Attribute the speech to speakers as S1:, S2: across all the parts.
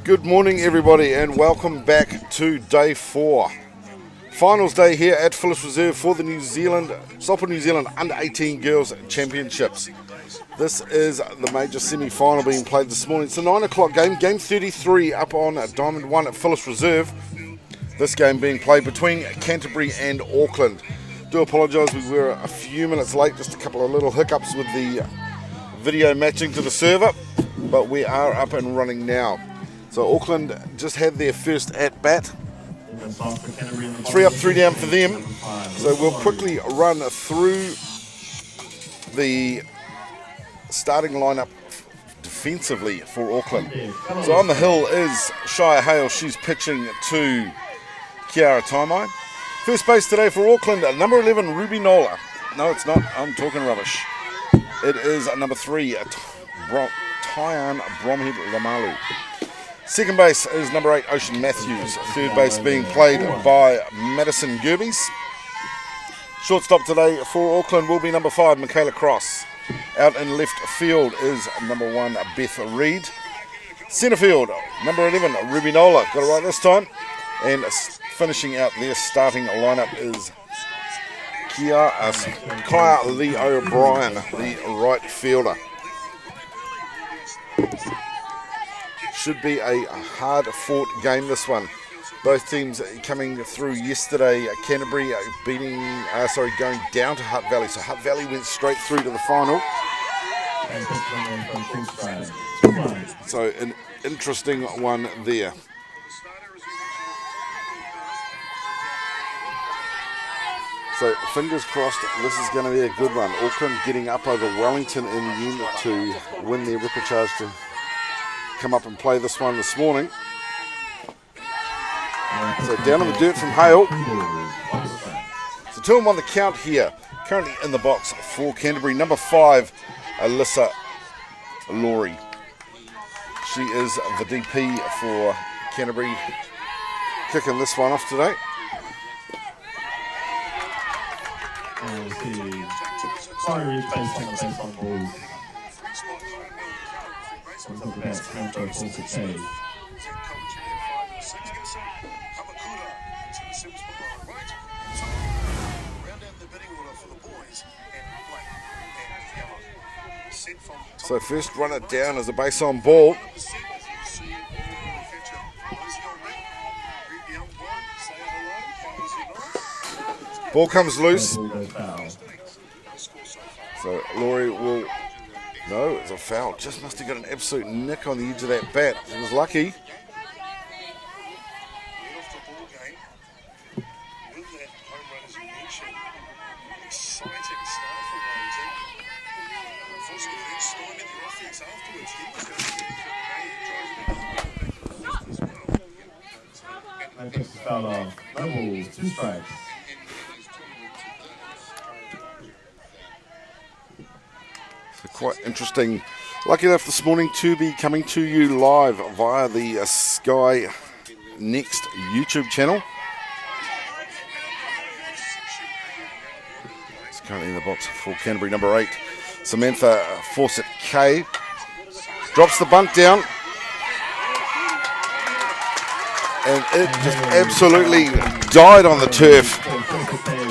S1: Good morning everybody and welcome back to day 4. Finals day here at Phyllis Reserve for the Softball New Zealand Under 18 Girls Championships. This is the major semi-final being played this morning. It's a 9 o'clock game, game 33 up on Diamond 1 at Phyllis Reserve. This game being played between Canterbury and Auckland. Do apologise, we were a few minutes late, just a couple of little hiccups with the video matching to the server, but we are up and running now. So Auckland just had their first at-bat. 3 up, 3 down for them. So we'll quickly run through the starting lineup defensively for Auckland. So on the hill is Shia Hale. She's pitching to Kiara Taimai. First base today for Auckland, number 11, Ruby Nola. No, it's not. I'm talking rubbish. It is number 3, Tyann Bromhead Lamalu. Second base is number 8, Ocean Matthews. Third base being played by Madison Gerbies. Shortstop today for Auckland will be number 5, Michaela Cross. Out in left field is number 1, Beth Reid. Centre field, number 11, Ruby Nola. Got it right this time. And finishing out their starting lineup is Kaya Lee O'Brien, the right fielder. Should be a hard-fought game, this one. Both teams coming through yesterday. Canterbury going down to Hutt Valley. So Hutt Valley went straight through to the final. So an interesting one there. So fingers crossed this is going to be a good one. Auckland getting up over Wellington in the end to win their repechage to come up and play this one this morning. So down in the dirt from Hale. So 2-1 the count here. Currently in the box for Canterbury, number 5, Alyssa Laurie. She is the DP for Canterbury, kicking this one off today. So first run it down as a base on ball. Ball comes loose. So Laurie will... No, it's a foul. Just must have got an absolute nick on the edge of that bat. She was lucky. Quite interesting. Lucky enough this morning to be coming to you live via the Sky Next YouTube channel. It's currently in the box for Canterbury, number 8, Samantha Fawcett Kay. Drops the bunt down. And it just absolutely died on the turf.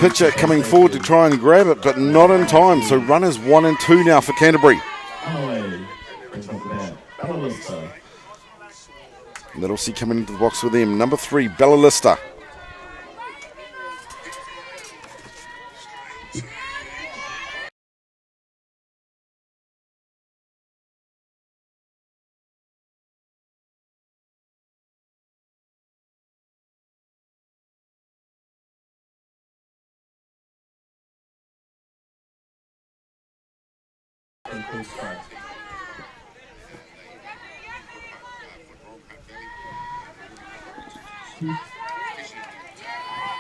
S1: Pitcher coming forward to try and grab it, but not in time. So runners 1 and 2 now for Canterbury. And that'll see coming into the box with them, number 3, Bella Lister.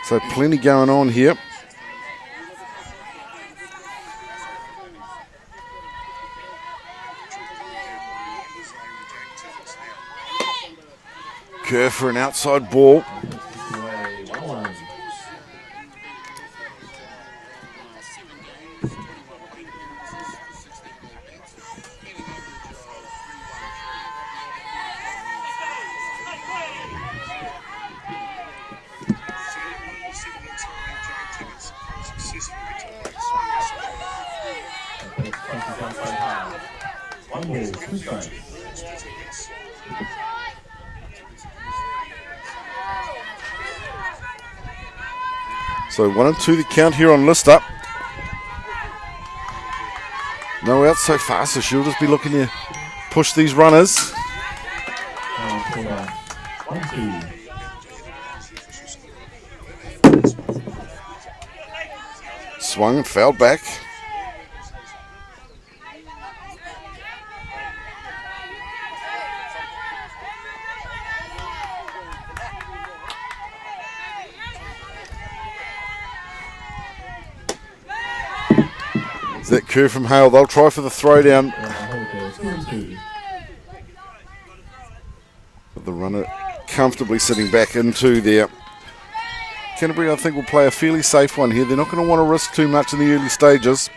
S1: So plenty going on here. Curve for an outside ball.
S2: One ball, 2 strikes.
S1: So 1-2 the count here on list up. No out so far, so she'll just be looking to push these runners.
S2: 1-2.
S1: Swung and fouled back. That curve from Hale. They'll try for the throwdown. But the runner comfortably sitting back into there. Canterbury, I think, will play a fairly safe one here. They're not going to want to risk too much in the early stages.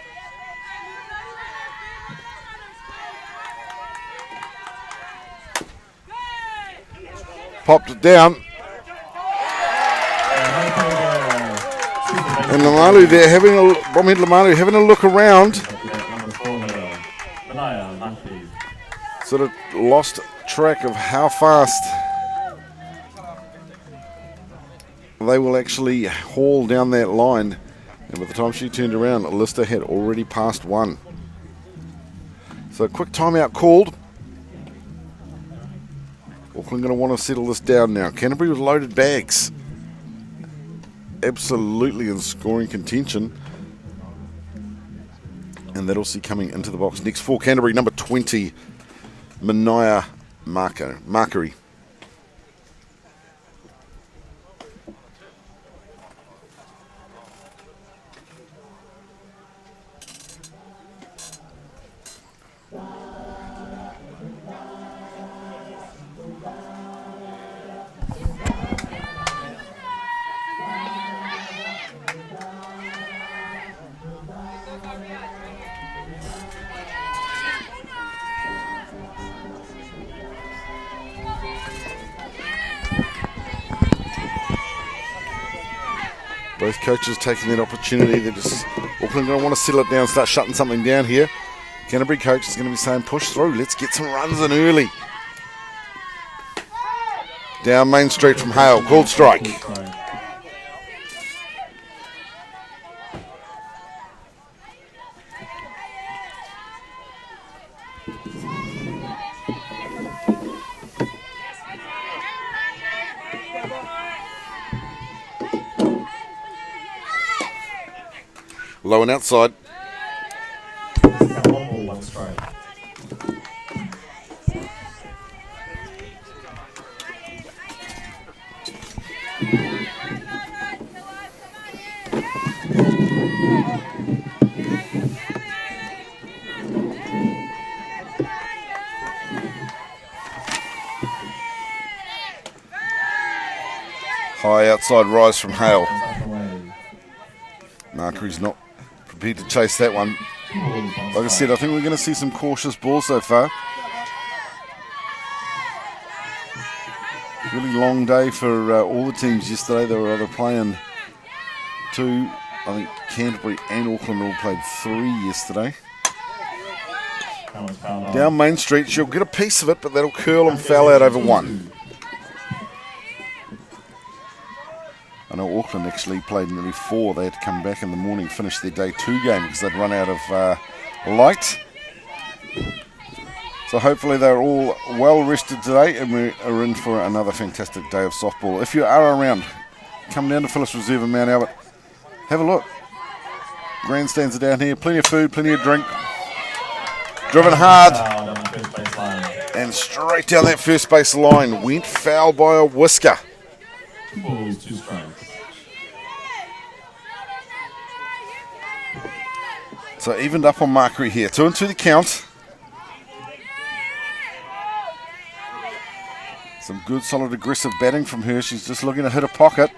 S1: Popped it down. And Lamalu there Bromhead Lamalu having a look around. Sort of lost track of how fast they will actually haul down that line. And by the time she turned around, Lister had already passed 1. So a quick timeout called. Auckland going to want to settle this down now. Canterbury with loaded bags. Absolutely in scoring contention. And that'll see coming into the box next for Canterbury, number 20, Mania Markery. Both coaches taking that opportunity. They're just Auckland going to want to settle it down, start shutting something down here. Canterbury coach is going to be saying, push through. Let's get some runs in early. Down Main Street from Hale. Called strike. Low and outside.
S2: One strike.
S1: High outside rise from Hale. Markery's not prepared to chase that one. Like I said, I think we're going to see some cautious balls so far. Really long day for all the teams yesterday. They were either playing 2, I think Canterbury and Auckland all played 3 yesterday. Down Main Street, she'll get a piece of it, but that'll curl and foul out over 1. I know Auckland actually played nearly 4. They had to come back in the morning, finish their day 2 game because they'd run out of light. So hopefully they're all well rested today and we are in for another fantastic day of softball. If you are around, come down to Phyllis Reserve in Mount Albert. Have a look. Grandstands are down here. Plenty of food, plenty of drink. Driven hard. And straight down that first base line. Went foul by a whisker.
S2: 2 balls, 2 strikes.
S1: So evened up on Markery here. 2-2 the count. Some good, solid, aggressive batting from her. She's just looking to hit a pocket.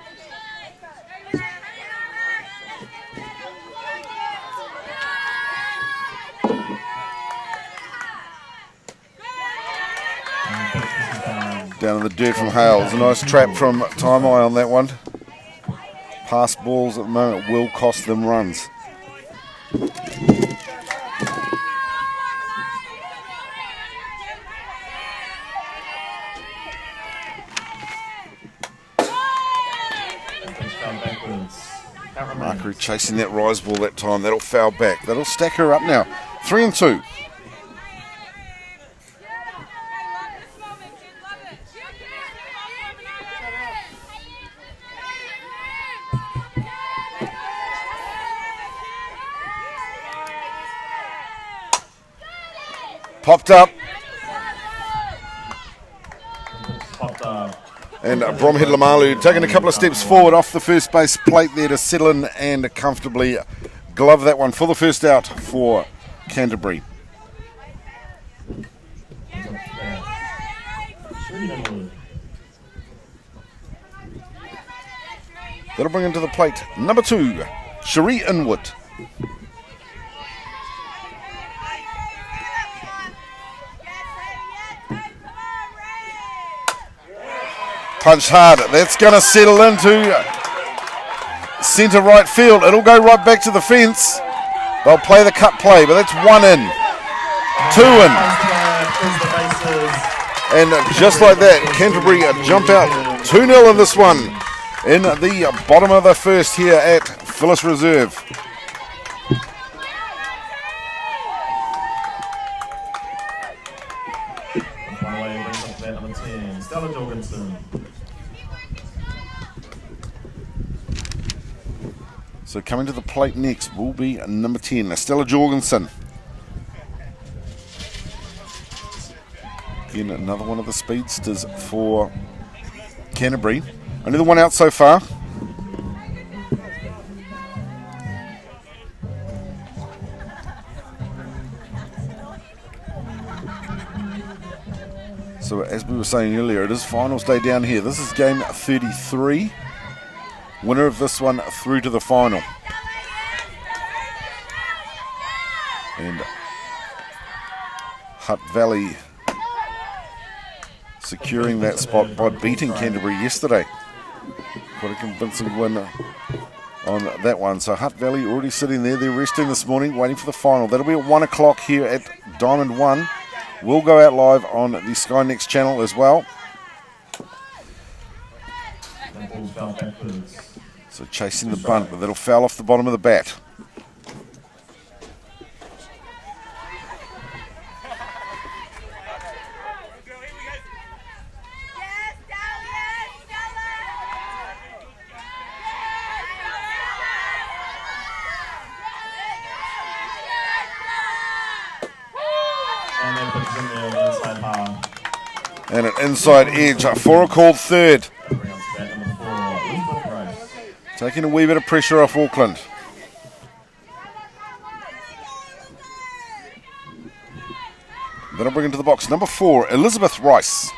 S1: Down in the dirt from Hale. There's a nice trap from Time Eye on that one. Pass balls at the moment will cost them runs.
S2: points.
S1: Markery chasing that rise ball that time. That'll foul back. That'll stack her up now. 3 and 2. Popped up. And Bromhead Lamalu taking a couple of steps forward off the first base plate there to settle in and comfortably glove that one for the first out for Canterbury. That'll bring into the plate number 2, Cherie Inwood. Punch hard. That's going to settle into centre right field. It'll go right back to the fence. They'll play the cut play, but that's 1 in. 2 in. And just like that, Canterbury jump out 2-0 in this one in the bottom of the first here at Phyllis Reserve. So coming to the plate next will be number 10, Stella Jorgensen. Again, another one of the speedsters for Canterbury. Only the one out so far. So as we were saying earlier, it is finals day down here. This is game 33. Winner of this one through to the final. And Hutt Valley securing that spot by beating Canterbury yesterday. Quite a convincing win on that one. So Hutt Valley already sitting there. They're resting this morning, waiting for the final. That'll be at 1 o'clock here at Diamond 1. We'll go out live on the Sky Next channel as well. So chasing the bunt, but that'll foul off the bottom of the bat. And an inside edge for a called third. Taking a wee bit of pressure off Auckland. Then I'll bring into the box number 4, Elizabeth Rice.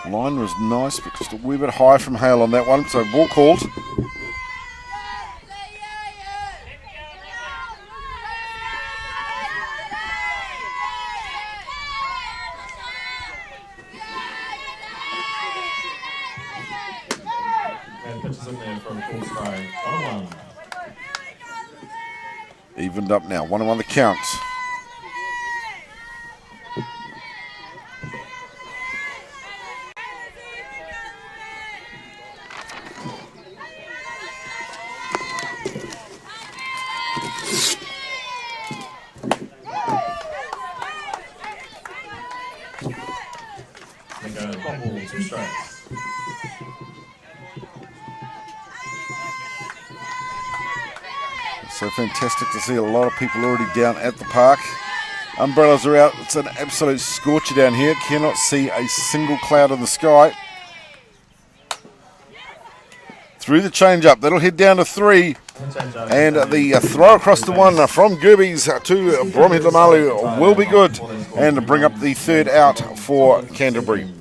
S1: Line was nice, but just a wee bit high from Hale on that one, so ball called.
S2: And pitches in there for a full strike. 1-1.
S1: Evened up now, 1-1 the count. So fantastic to see a lot of people already down at the park. Umbrellas are out. It's an absolute scorcher down here. Cannot see a single cloud in the sky. Through the change-up. That'll head down to 3. And the throw across the 1 from Gerbies to Bromhead Lamalu will be good. And bring up the third out for Canterbury.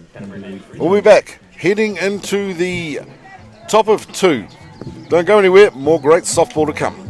S1: We'll be back heading into the top of 2. Don't go anywhere. More great softball to come.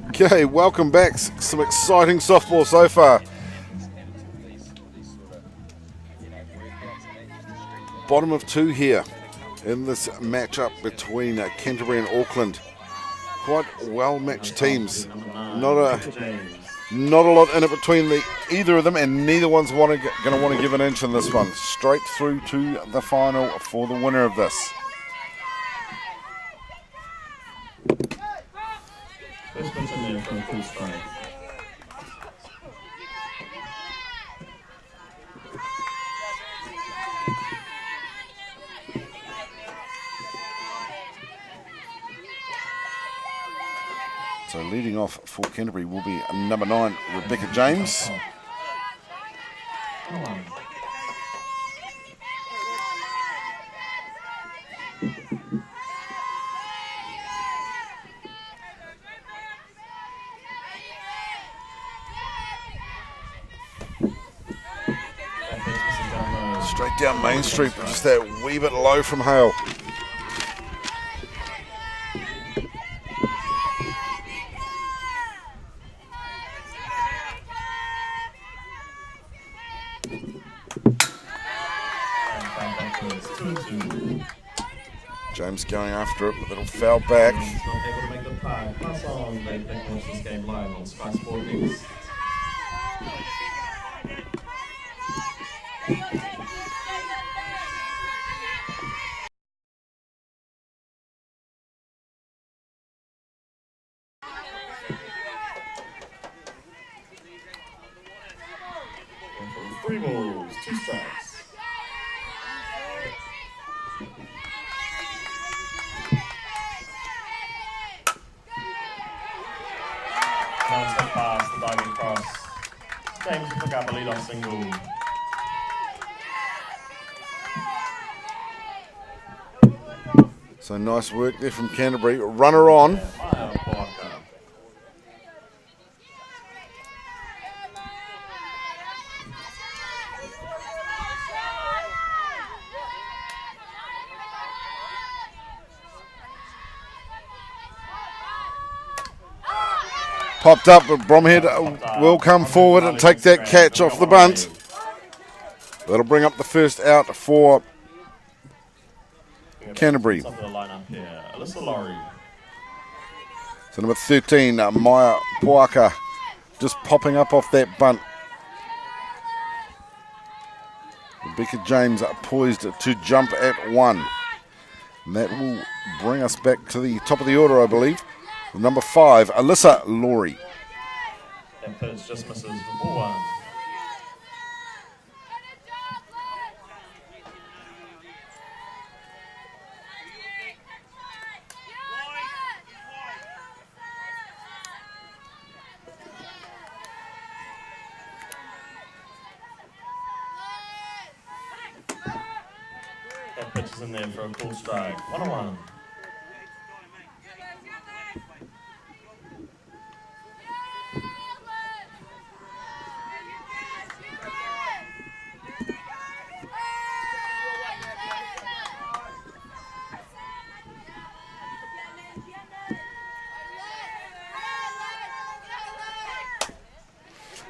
S1: Okay, welcome back. Some exciting softball so far. Bottom of 2 here in this matchup between Canterbury and Auckland. Quite well-matched teams. Not a lot in it between either of them, and neither one's going to want to give an inch in this one. Straight through to the final for the winner of this.
S2: First pitch in there for a full strike.
S1: So leading off for Canterbury will be number 9, Rebecca James. Straight down Main Street, but just that wee bit low from Hale. James going after it, but it'll foul back.
S2: Not able to make the putt. Pass on. They watch this game live on Sky Sport News. Three balls, 2 strikes. Nice hit pass, the diving cross. James will pick up a lead-off single.
S1: So nice work there from Canterbury. Runner on. Popped up, but Bromhead will come forward and take that catch off the bunt. That'll bring up the first out for Canterbury. So number 13, Maya Poaka, just popping up off that bunt. Rebecca James poised to jump at 1. And that will bring us back to the top of the order, I believe. Number 5, Alyssa Laurie.
S2: That pitch just misses for ball 1. That pitch is in there for a full strike. 1-1.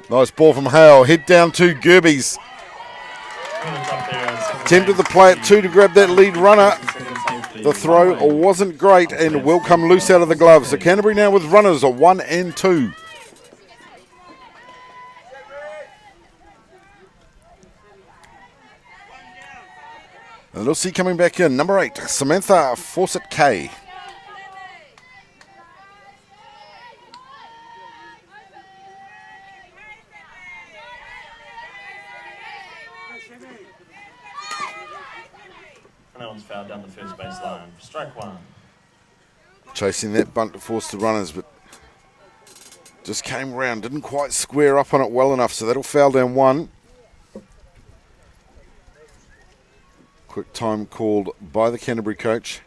S1: Nice ball from Hale. Head down to Gerbies. Attempted the play at 2 to grab that lead runner. The throw wasn't great and will come loose out of the gloves. So Canterbury now with runners of 1 and 2. And we'll see coming back in. Number 8, Samantha Fawcett-Kay.
S2: And that one's fouled down the first baseline. Strike 1.
S1: Chasing that bunt to force the runners, but just came round. Didn't quite square up on it well enough, so that'll foul down 1. Quick time called by the Canterbury coach.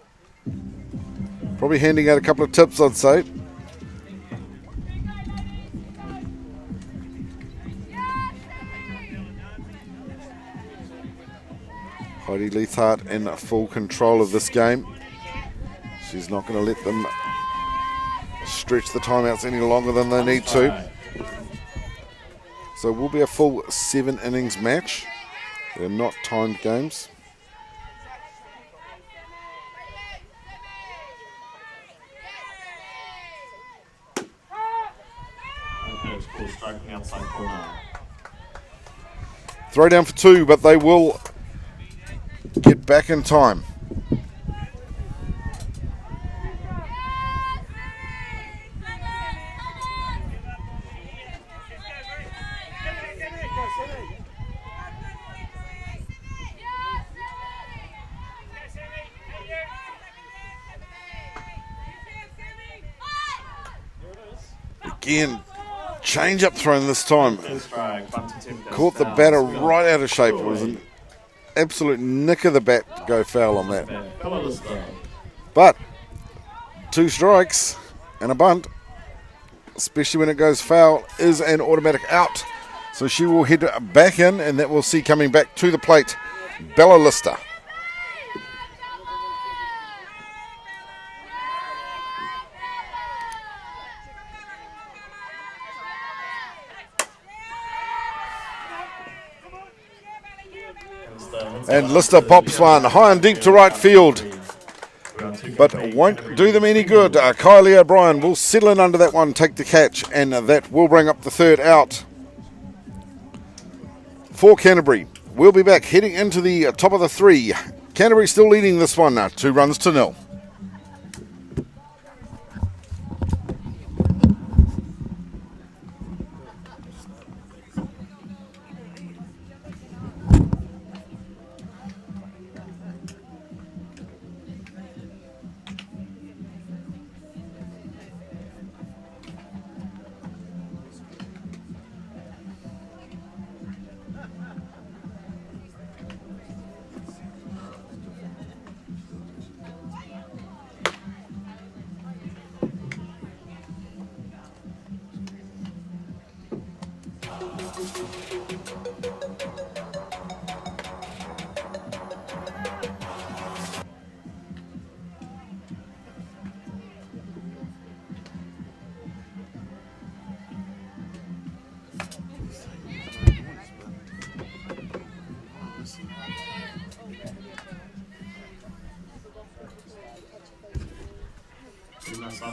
S1: Probably handing out a couple of tips, I'd say. Heidi Leithart in full control of this game. She's not going to let them stretch the timeouts any longer than they need to. So it will be a full 7 innings match. They're not timed games. Throw down for 2, but they will get back in time. Again, change up thrown this time. Caught the batter right out of shape. It was an absolute nick of the bat to go foul on that. But 2 strikes and a bunt, especially when it goes foul, is an automatic out. So she will head back in, and that we'll see coming back to the plate, Bella Lister. And Lister pops one high and deep to right field, but won't do them any good. Kylie O'Brien will settle in under that one, take the catch, and that will bring up the 3rd out for Canterbury. We'll be back heading into the top of the 3. Canterbury still leading this one, 2 runs to 0.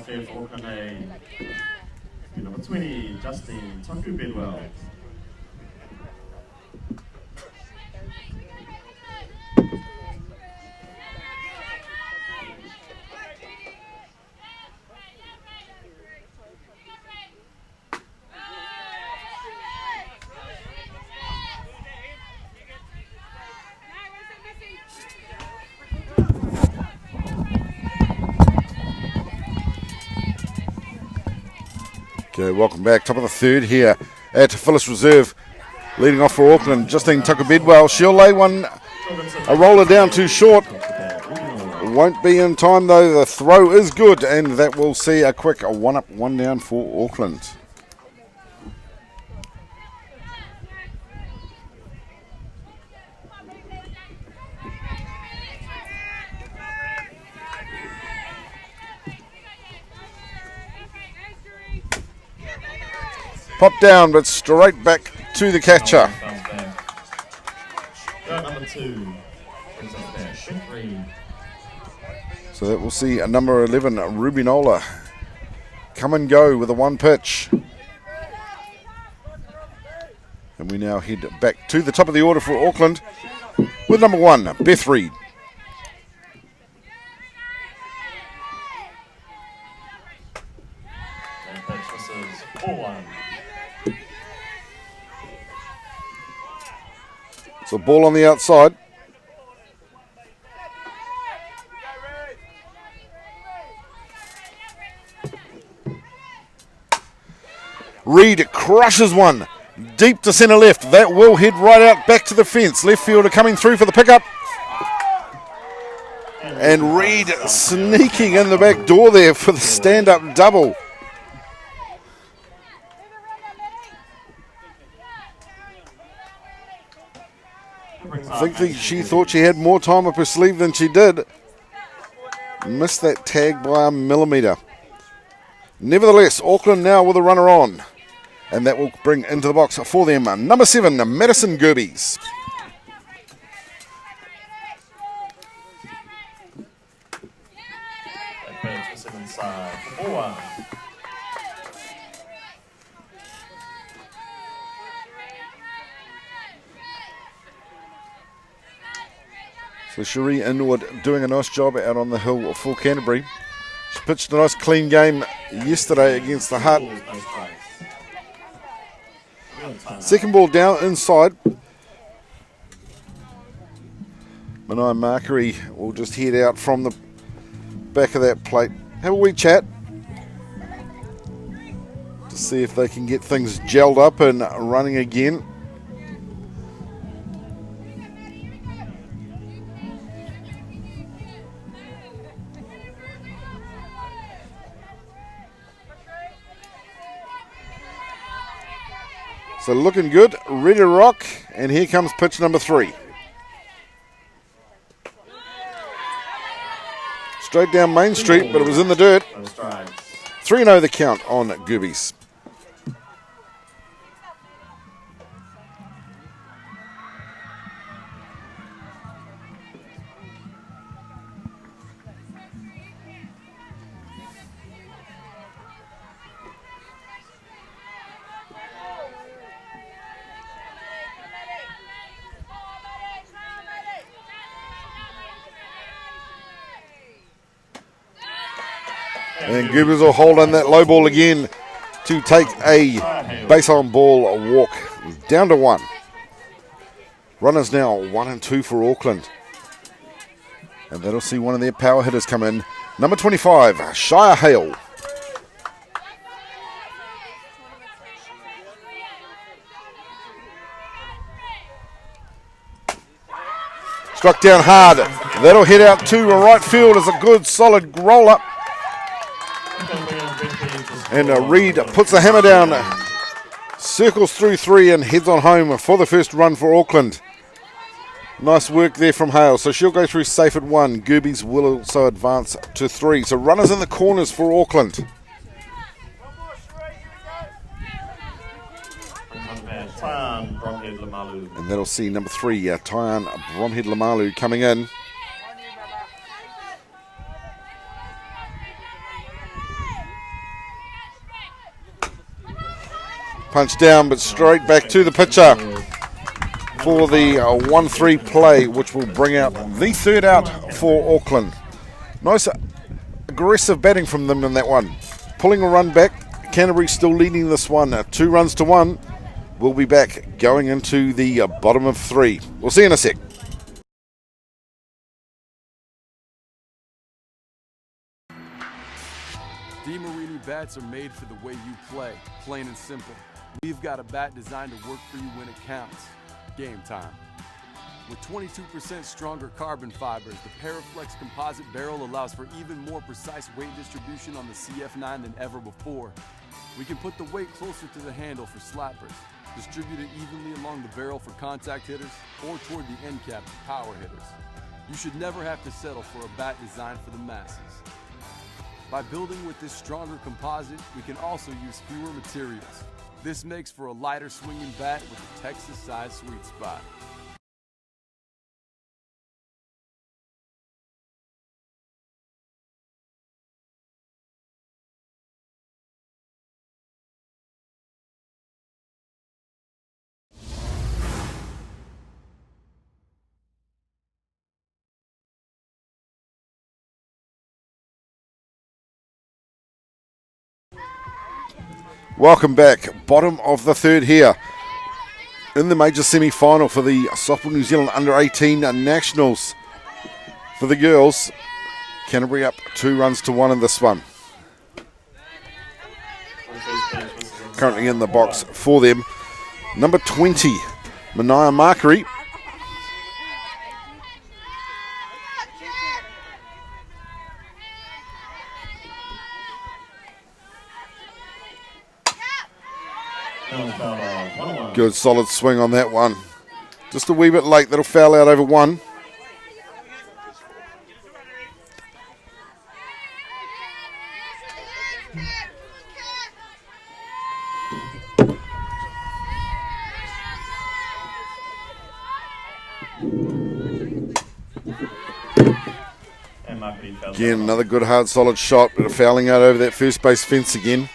S2: Here for Auckland, number 20, Justin Tucker Bidwell.
S1: Okay, welcome back. Top of the 3rd here at Phyllis Reserve. Leading off for Auckland, Justine Tucker Bidwell. She'll lay one, a roller down too short. Won't be in time though. The throw is good, and that will see a quick 1 up, 1 down for Auckland. Pop down, but straight back to the catcher.
S2: Number 2.
S1: So that will see a number 11, Rubinola, come and go with a 1 pitch. And we now head back to the top of the order for Auckland with number 1, Beth Reid. So ball on the outside. Reid crushes one deep to centre left. That will head right out back to the fence. Left fielder coming through for the pickup. And Reid sneaking in the back door there for the stand-up double. I think she thought she had more time up her sleeve than she did. Missed that tag by a millimetre. Nevertheless, Auckland now with a runner on. And that will bring into the box for them number 7, Madison Gerbies.
S2: That burns for 7 side. 4-1.
S1: So Cherie Inwood doing a nice job out on the hill for Canterbury. She pitched a nice clean game yesterday against the Hut. Second ball down inside. Mania Markery will just head out from the back of that plate. Have a wee chat to see if they can get things gelled up and running again. So looking good, ready to rock, and here comes pitch number 3. Straight down Main Street, but it was in the dirt. 3-0 the count on Gerbies. And Gerbies will hold on that low ball again to take a base on ball walk down to 1. Runners now 1 and 2 for Auckland. And that'll see one of their power hitters come in. Number 25, Shire Hale. Struck down hard. That'll hit out to right field as a good solid roll up. And Reed puts the hammer down, circles through 3 and heads on home for the first run for Auckland. Nice work there from Hale. So she'll go through safe at 1. Gerbies will also advance to 3. So runners in the corners for Auckland. And that'll see number 3, Tyan Bromhead Lamalu coming in. Punch down, but straight back to the pitcher for the 1-3 play, which will bring out the third out for Auckland. Nice aggressive batting from them in that one. Pulling a run back. Canterbury still leading this one 2 runs to 1. We'll be back going into the bottom of 3. We'll see you in a sec.
S3: DeMarini bats are made for the way you play, plain and simple. We've got a bat designed to work for you when it counts. Game time. With 22% stronger carbon fibers, the Paraflex composite barrel allows for even more precise weight distribution on the CF9 than ever before. We can put the weight closer to the handle for slappers, distribute it evenly along the barrel for contact hitters, or toward the end cap for power hitters. You should never have to settle for a bat designed for the masses. By building with this stronger composite, we can also use fewer materials. This makes for a lighter swinging bat with a Texas-sized sweet spot.
S1: Welcome back. Bottom of the 3rd here in the major semi-final for the Softball New Zealand Under-18 Nationals. For the girls, Canterbury up 2 runs to 1 in this one. Currently in the box for them, number 20, Mania Markery. Good solid swing on that one. Just a wee bit late. That'll foul out over 1. Again, another good, hard, solid shot, but a fouling out over that first base fence again.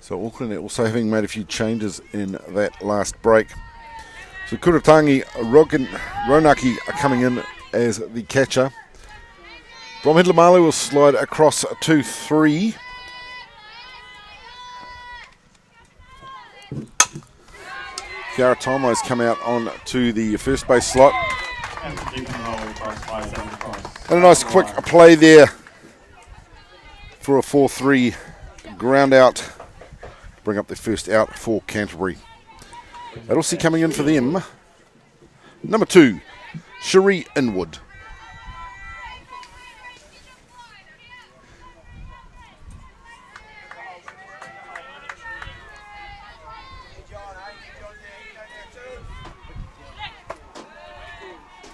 S1: So Auckland also having made a few changes in that last break. So Kuratangi, Ronaki are coming in as the catcher. Bromhead Lamalu will slide across 2-3. Kiara Tomo's come out on to the first base slot. And a nice quick play there for a 4-3 ground out. Bring up the first out for Canterbury. That'll see coming in for them. Number 2, Cherie Inwood.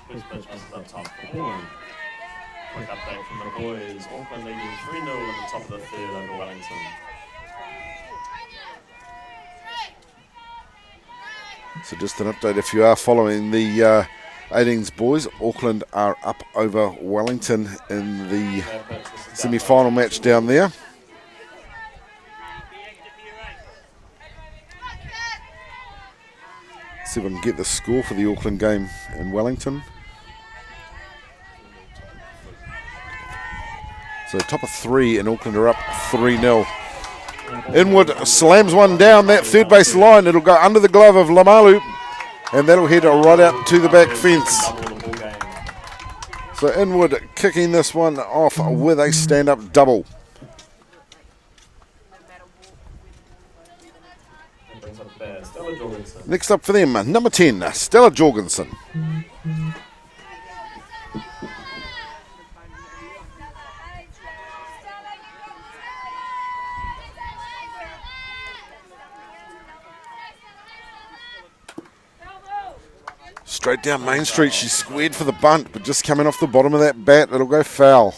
S2: First pitch misses up top. Quick update from the boys. Auckland leading 3-0 in the top of the third over Wellington.
S1: So just an update, if you are following the 18s boys, Auckland are up over Wellington in the semi-final match down there. See if I can get the score for the Auckland game in Wellington. So top of 3 and Auckland are up 3-0. Inwood slams one down that third base line. It'll go under the glove of Lamalu, and that'll head right out to the back fence. So Inwood kicking this one off with a stand-up double. Next up for them, number 10, Stella Jorgensen. Straight down Main Street, she's squared for the bunt, but just coming off the bottom of that bat, it'll go foul.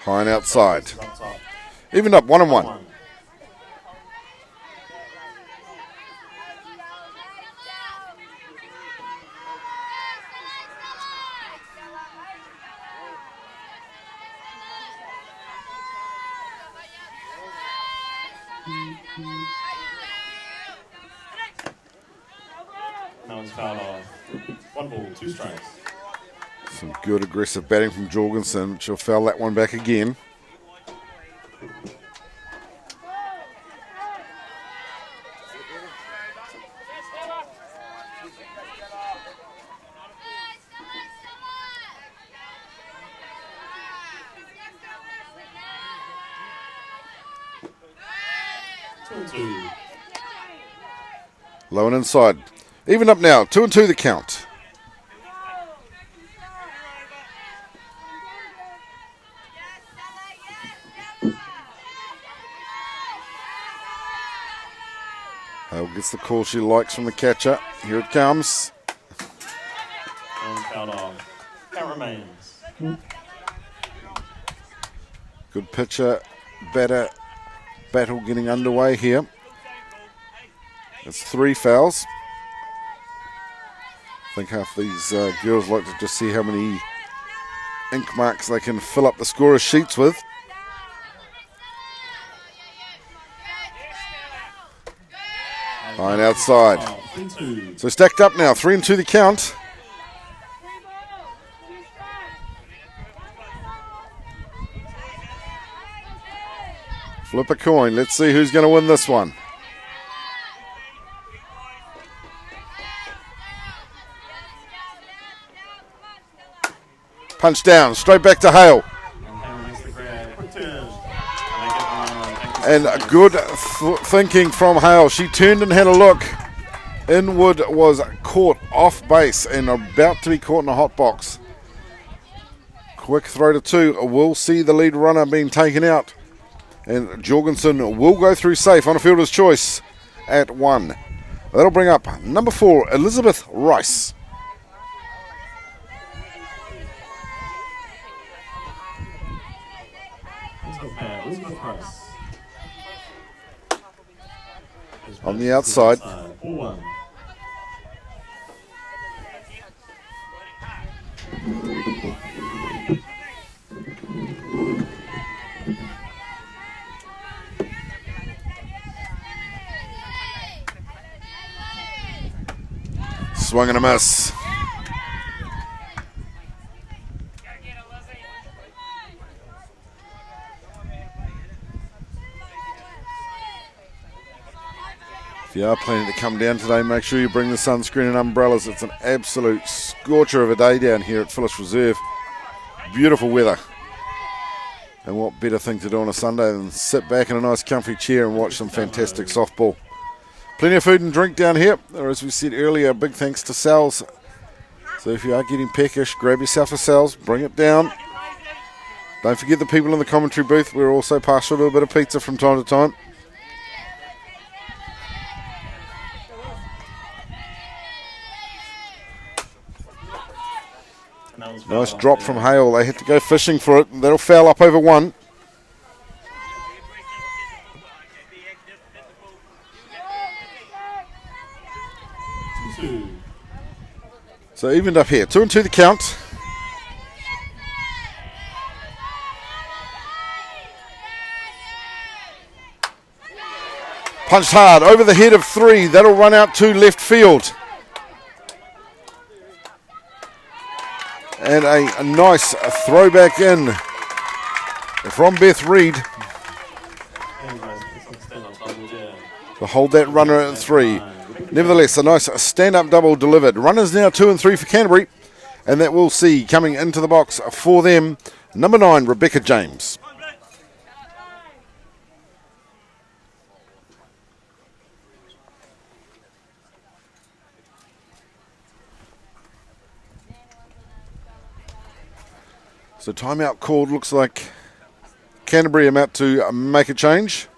S1: High and outside. Even up, 1-1.
S2: That one's fouled off. 1 ball, 2 strikes.
S1: Some good aggressive batting from Jorgensen. She'll foul that one back again. Low and inside. Even up now. 2-2 the count. Hale gets the call she likes from the catcher. Here it comes.
S2: And fouled off. Count remains.
S1: Good pitcher, batter, battle getting underway here. It's 3 fouls. I think half these girls like to just see how many ink marks they can fill up the scorer's sheets with. High and outside. So stacked up now, 3-2 the count. Flip a coin. Let's see who's going to win this one. Punch down, straight back to Hale. And good thinking from Hale. She turned and had a look. Inwood was caught off base and about to be caught in a hot box. Quick throw to 2. We'll see the lead runner being taken out. And Jorgensen will go through safe on a fielder's choice at 1. That'll bring up number 4, Elizabeth Rice. On the outside. Swung and a miss. If you are planning to come down today, make sure you bring the sunscreen and umbrellas. It's an absolute scorcher of a day down here at Phyllis Reserve. Beautiful weather. And what better thing to do on a Sunday than sit back in a nice comfy chair and watch some fantastic softball. Plenty of food and drink down here, or as we said earlier, big thanks to Sal's. So if you are getting peckish, grab yourself a Sal's, bring it down. Don't forget the people in the commentary booth. We're also partial to a bit of pizza from time to time. Nice drop from Hale. They had to go fishing for it. That'll foul up over 1. So evened up here. 2 and 2 the count. Punched hard over the head of 3. That'll run out to left field. And a nice throwback in from Beth Reid to hold that runner at 3. Nevertheless, a nice stand-up double delivered. Runners now 2 and 3 for Canterbury, and that we'll see coming into the box for them, number 9, Rebecca James. So timeout called. Looks like Canterbury are about to make a change.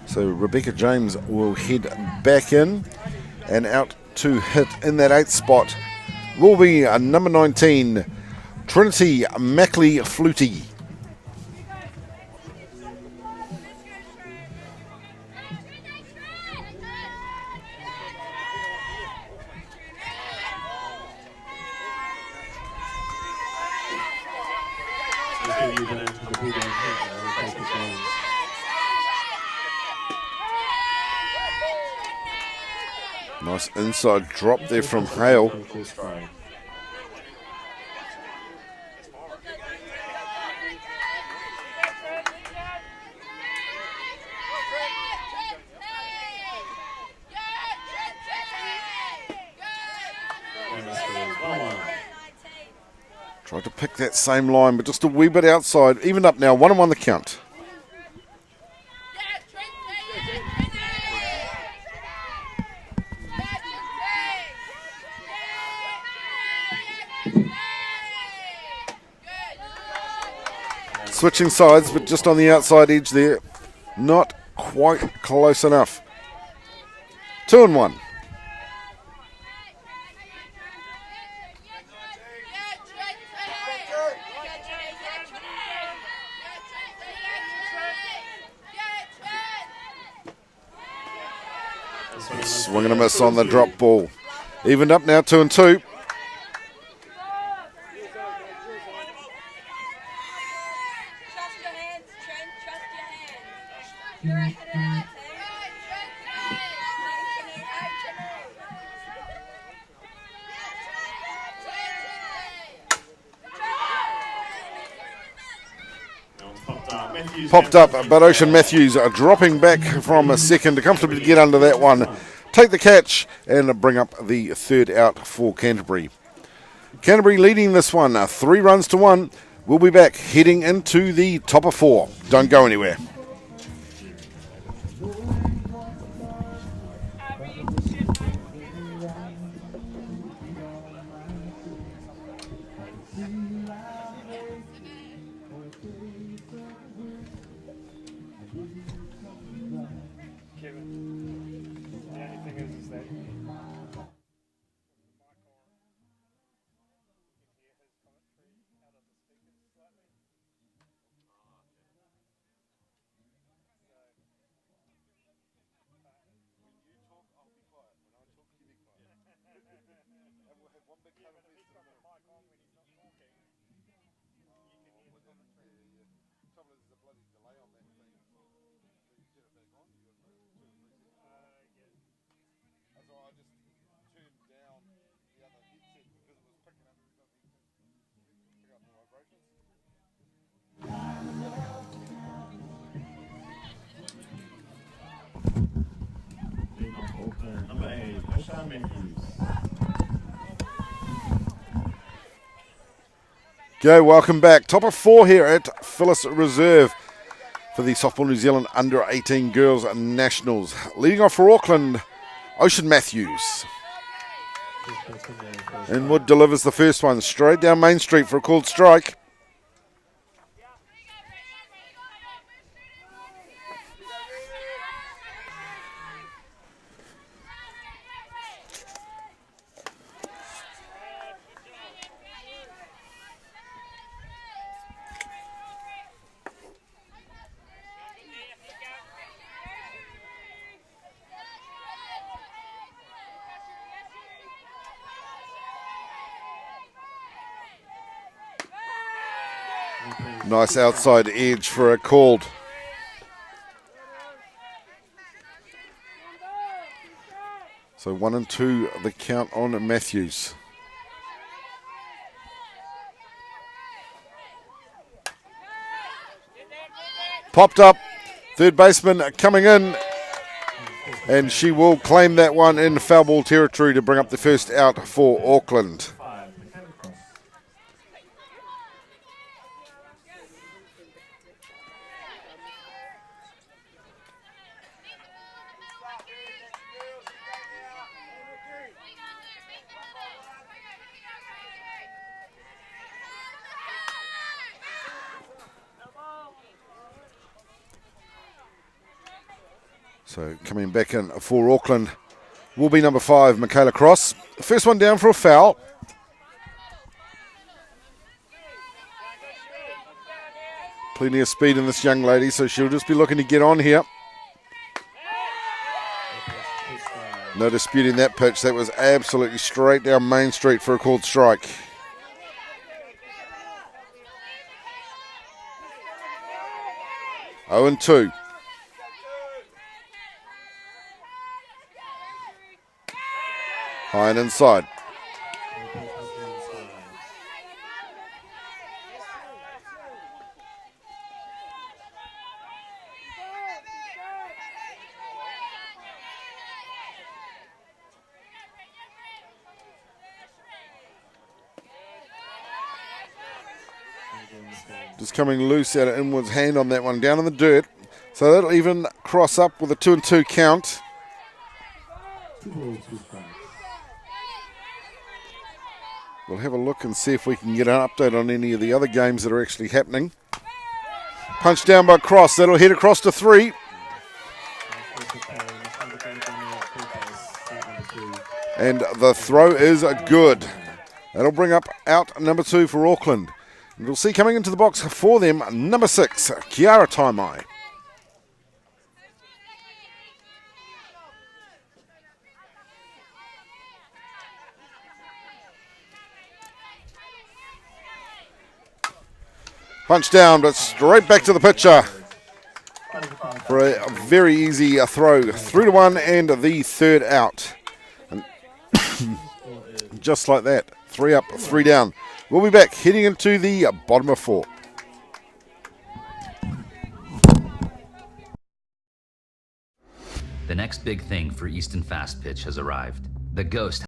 S1: So Rebecca James will head back in, and out to hit in that 8th spot will be number 19, Trinity Mackley Flutie. Nice inside drop there from Hale. Tried to pick that same line, but just a wee bit outside. Evened up now, 1 and 1 the count. Switching sides, but just on the outside edge there. Not quite close enough. 2 and 1. Swing and a miss on the drop ball. Evened up now, 2 and 2. popped up, but Ocean Matthews are dropping back from a second to comfortably get under that one, take the catch, and bring up the third out for Canterbury. Canterbury leading this one, 3 runs to 1. We'll be back heading into the top of 4. Don't go anywhere.
S2: Number 8, Stalemate.
S1: Okay, welcome back. Top of 4 here at Phyllis Reserve for the Softball New Zealand Under 18 Girls Nationals. Leading off for Auckland, Ocean Matthews. Inwood delivers the first one straight down Main Street for a called strike. Nice outside edge for a called. So 1 and 2 the count on Matthews. Popped up, third baseman coming in, and she will claim that one in foul ball territory to bring up the first out for Auckland. So coming back in for Auckland will be number 5, Michaela Cross. First one down for a foul. Plenty of speed in this young lady, so she'll just be looking to get on here. No disputing that pitch. That was absolutely straight down Main Street for a called strike. Oh and 2. High and inside. Just coming loose out of Inwood's hand on that one, down in the dirt. So that'll even cross up with a 2 and 2 count. We'll have a look and see if we can get an update on any of the other games that are actually happening. Punch down by Cross. That'll head across to 3. And the throw is good. That'll bring up out number 2 for Auckland. And we'll see coming into the box for them, number 6, Kiara Taimai. Punch down, but straight back to the pitcher for a very easy throw. 3 to 1 and the third out. And just like that, 3 up, 3 down. We'll be back heading into the bottom of 4.
S4: The next big thing for Easton Fast Pitch has arrived. The Ghost.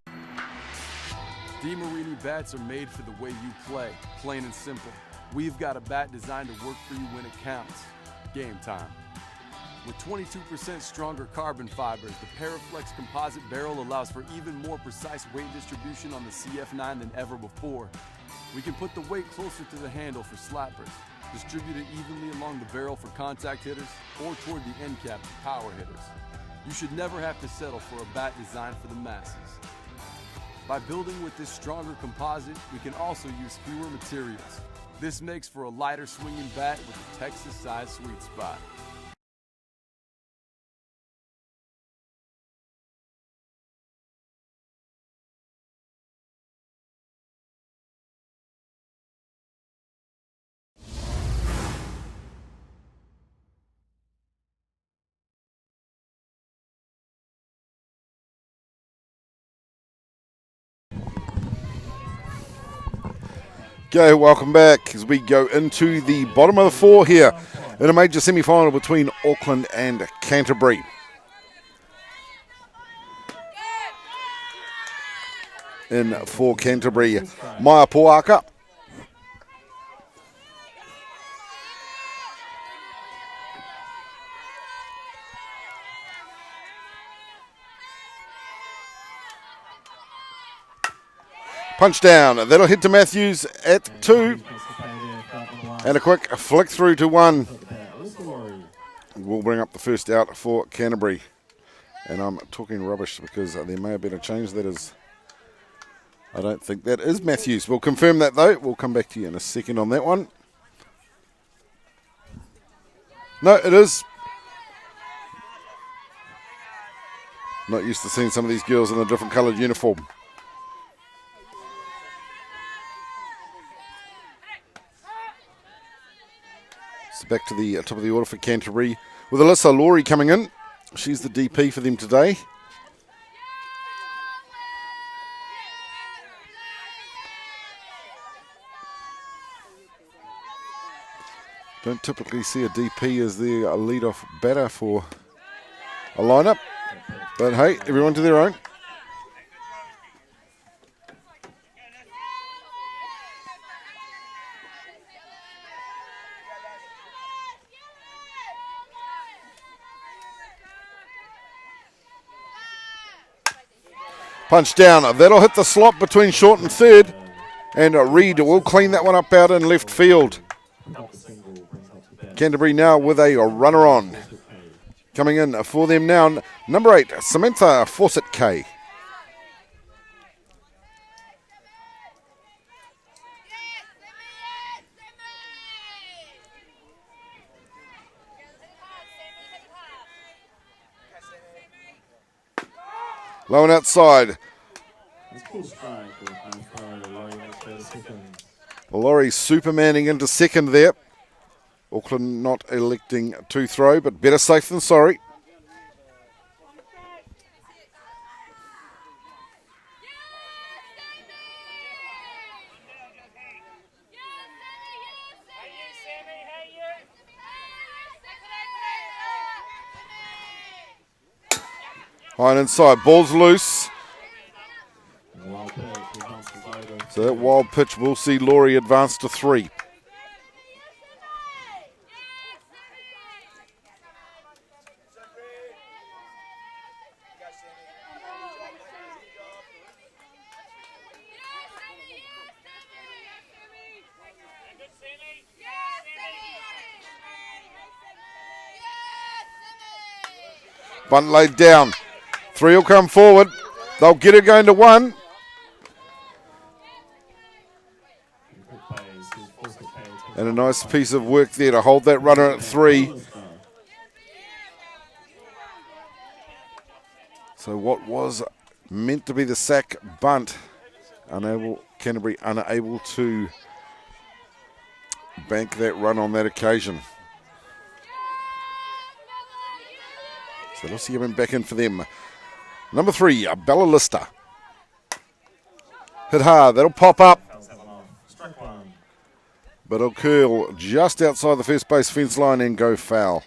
S3: DeMarini bats are made for the way you play, plain and simple. We've got a bat designed to work for you when it counts. Game time. With 22% stronger carbon fibers, the Paraflex composite barrel allows for even more precise weight distribution on the CF9 than ever before. We can put the weight closer to the handle for slappers, distribute it evenly along the barrel for contact hitters, or toward the end cap for power hitters. You should never have to settle for a bat designed for the masses. By building with this stronger composite, we can also use fewer materials. This makes for a lighter swinging bat with a Texas-sized sweet spot.
S1: Okay, welcome back as we go into the bottom of the four here in a major semi-final between Auckland and Canterbury. In for Canterbury, Maia Poaka. Punch down, that'll hit to Matthews at 2. And a quick flick through to 1. We'll bring up the first out for Canterbury. And I'm talking rubbish because there may have been a change. I don't think that is Matthews. We'll confirm that though. We'll come back to you in a second on that one. No, it is. Not used to seeing some of these girls in a different coloured uniform. Back to the top of the order for Canterbury with Alyssa Laurie coming in. She's the DP for them today. Don't typically see a DP as their lead-off batter for a lineup. But hey, everyone to their own. Punch down, that'll hit the slot between short and third, and Reid will clean that one up out in left field. Canterbury now with a runner on. Coming in for them now, number 8, Samantha Fawcett-Kay. Low and outside. Laurie supermaning into second there. Auckland not electing to throw, but better safe than sorry. High and inside, ball's loose. So that wild pitch will see Laurie advance to 3. Bunt laid down. 3 will come forward. They'll get it going to 1. And a nice piece of work there to hold that runner at 3. So what was meant to be the sack bunt, Canterbury unable to bank that run on that occasion. So let's see him back in for them. Number 3, Bella Lister. Hit hard, that'll pop up. But it'll curl just outside the first base fence line and go foul.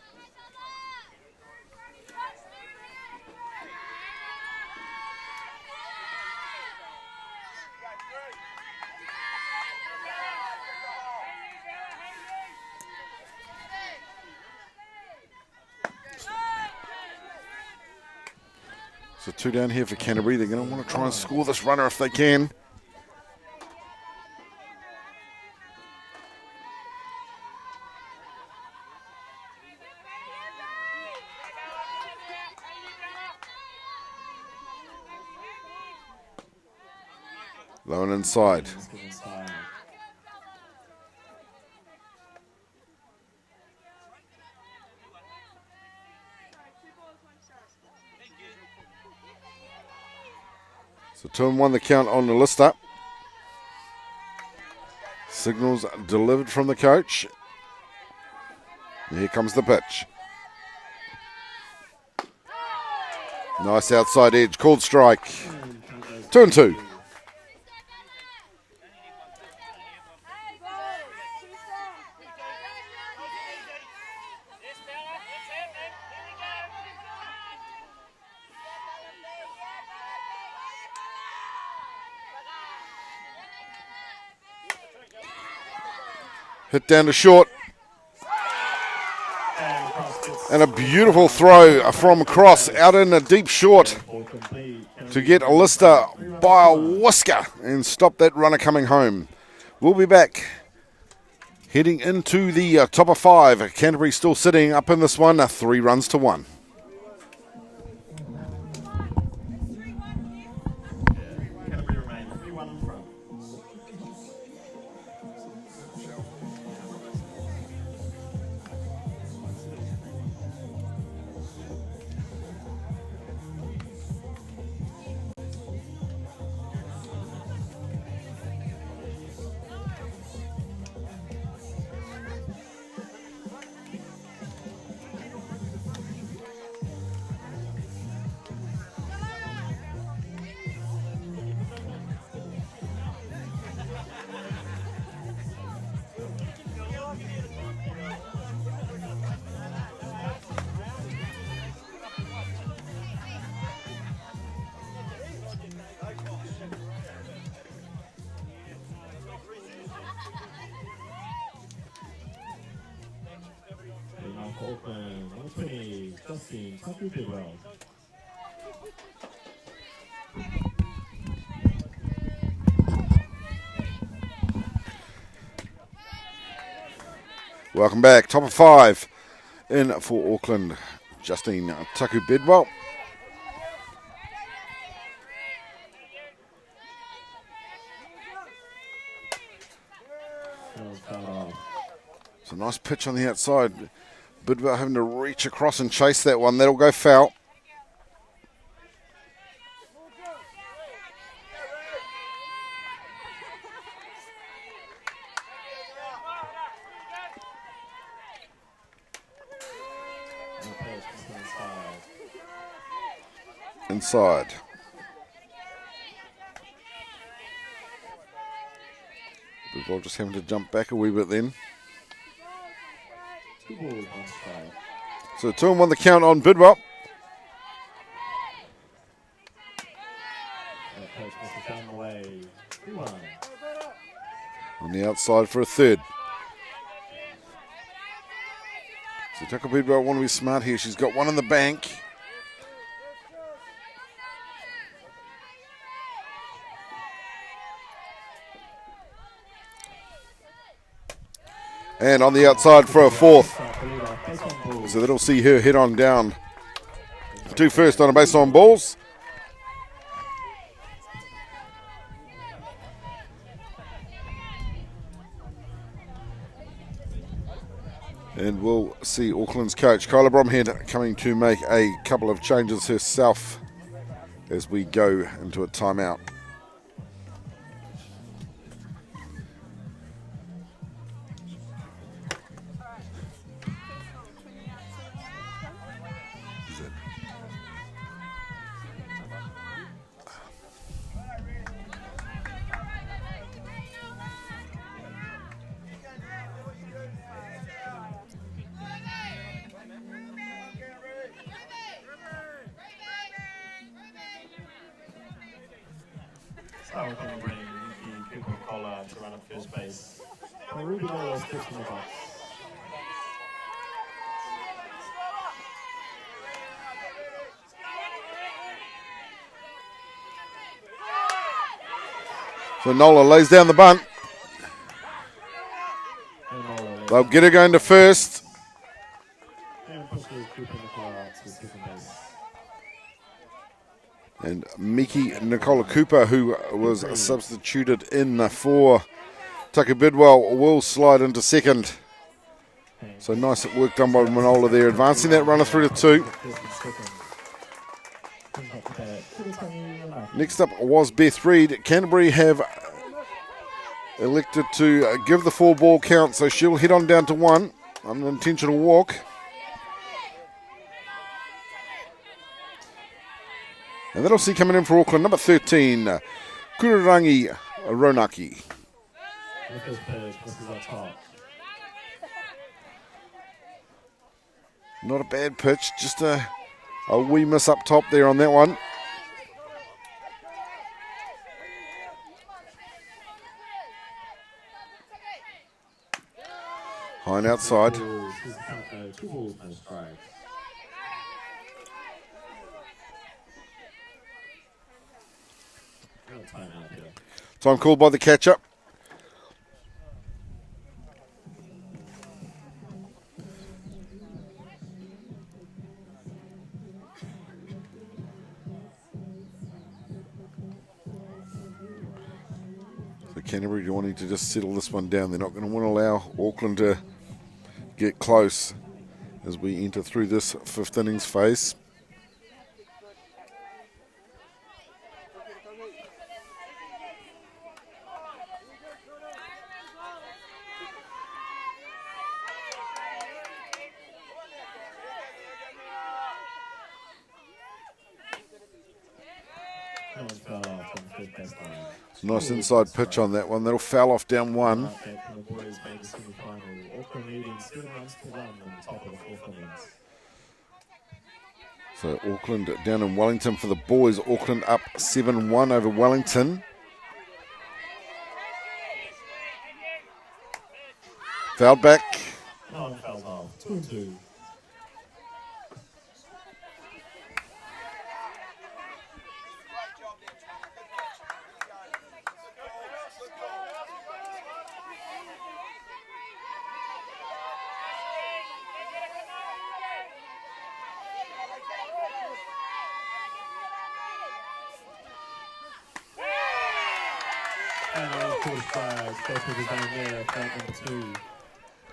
S1: So 2 down here for Canterbury. They're going to want to try and score this runner if they can. Low and inside. So 2-1 the count on the Lister. Signals delivered from the coach. Here comes the pitch. Nice outside edge, called strike. 2-2. Hit down to short. And a beautiful throw from across out in a deep short to get a Lister by a whisker and stop that runner coming home. We'll be back heading into the top of 5. Canterbury still sitting up in this one, 3 runs to 1.
S2: Auckland, 120, Justin, Taku Bidwell.
S1: Welcome back. Top of 5 in for Auckland. Justine Taku Bidwell. It's a nice pitch on the outside. Bidwell having to reach across and chase that one. That'll go foul. Inside. Bidwell just having to jump back a wee bit then. So 2-1 the count on Bidwell. On the outside for a third. So Taku Bidwell want to be smart here. She's got one in the bank. And on the outside for a fourth. So that'll see her head on down. 2 first on a base on balls. And we'll see Auckland's coach, Kyla Bromhead, coming to make a couple of changes herself as we go into a timeout.
S2: We're going to bring the Cooper Collar to run at first base. Ruby Dale is pitching the box.
S1: So Nola lays down the bunt. They'll get her going to first. And Miki Nicola Cooper, who was substituted in for Tucker Bidwell, will slide into second. So nice work done by Manola there, advancing that runner through to 2. Next up was Beth Reid. Canterbury have elected to give the 4-ball count, so she'll head on down to 1 on an intentional walk. And that'll see coming in for Auckland, number 13, Kururangi Ronaki. Not a bad pitch, just a wee miss up top there on that one. High and outside. Time called by the catcher. So Canterbury wanting to just settle this one down. They're not going to want to allow Auckland to get close as we enter through this 5th innings phase. Nice inside pitch on that one. That'll foul off down 1. So Auckland down in Wellington for the boys. Auckland up 7-1 over Wellington. Fouled back.
S2: Fouled off. 2-2.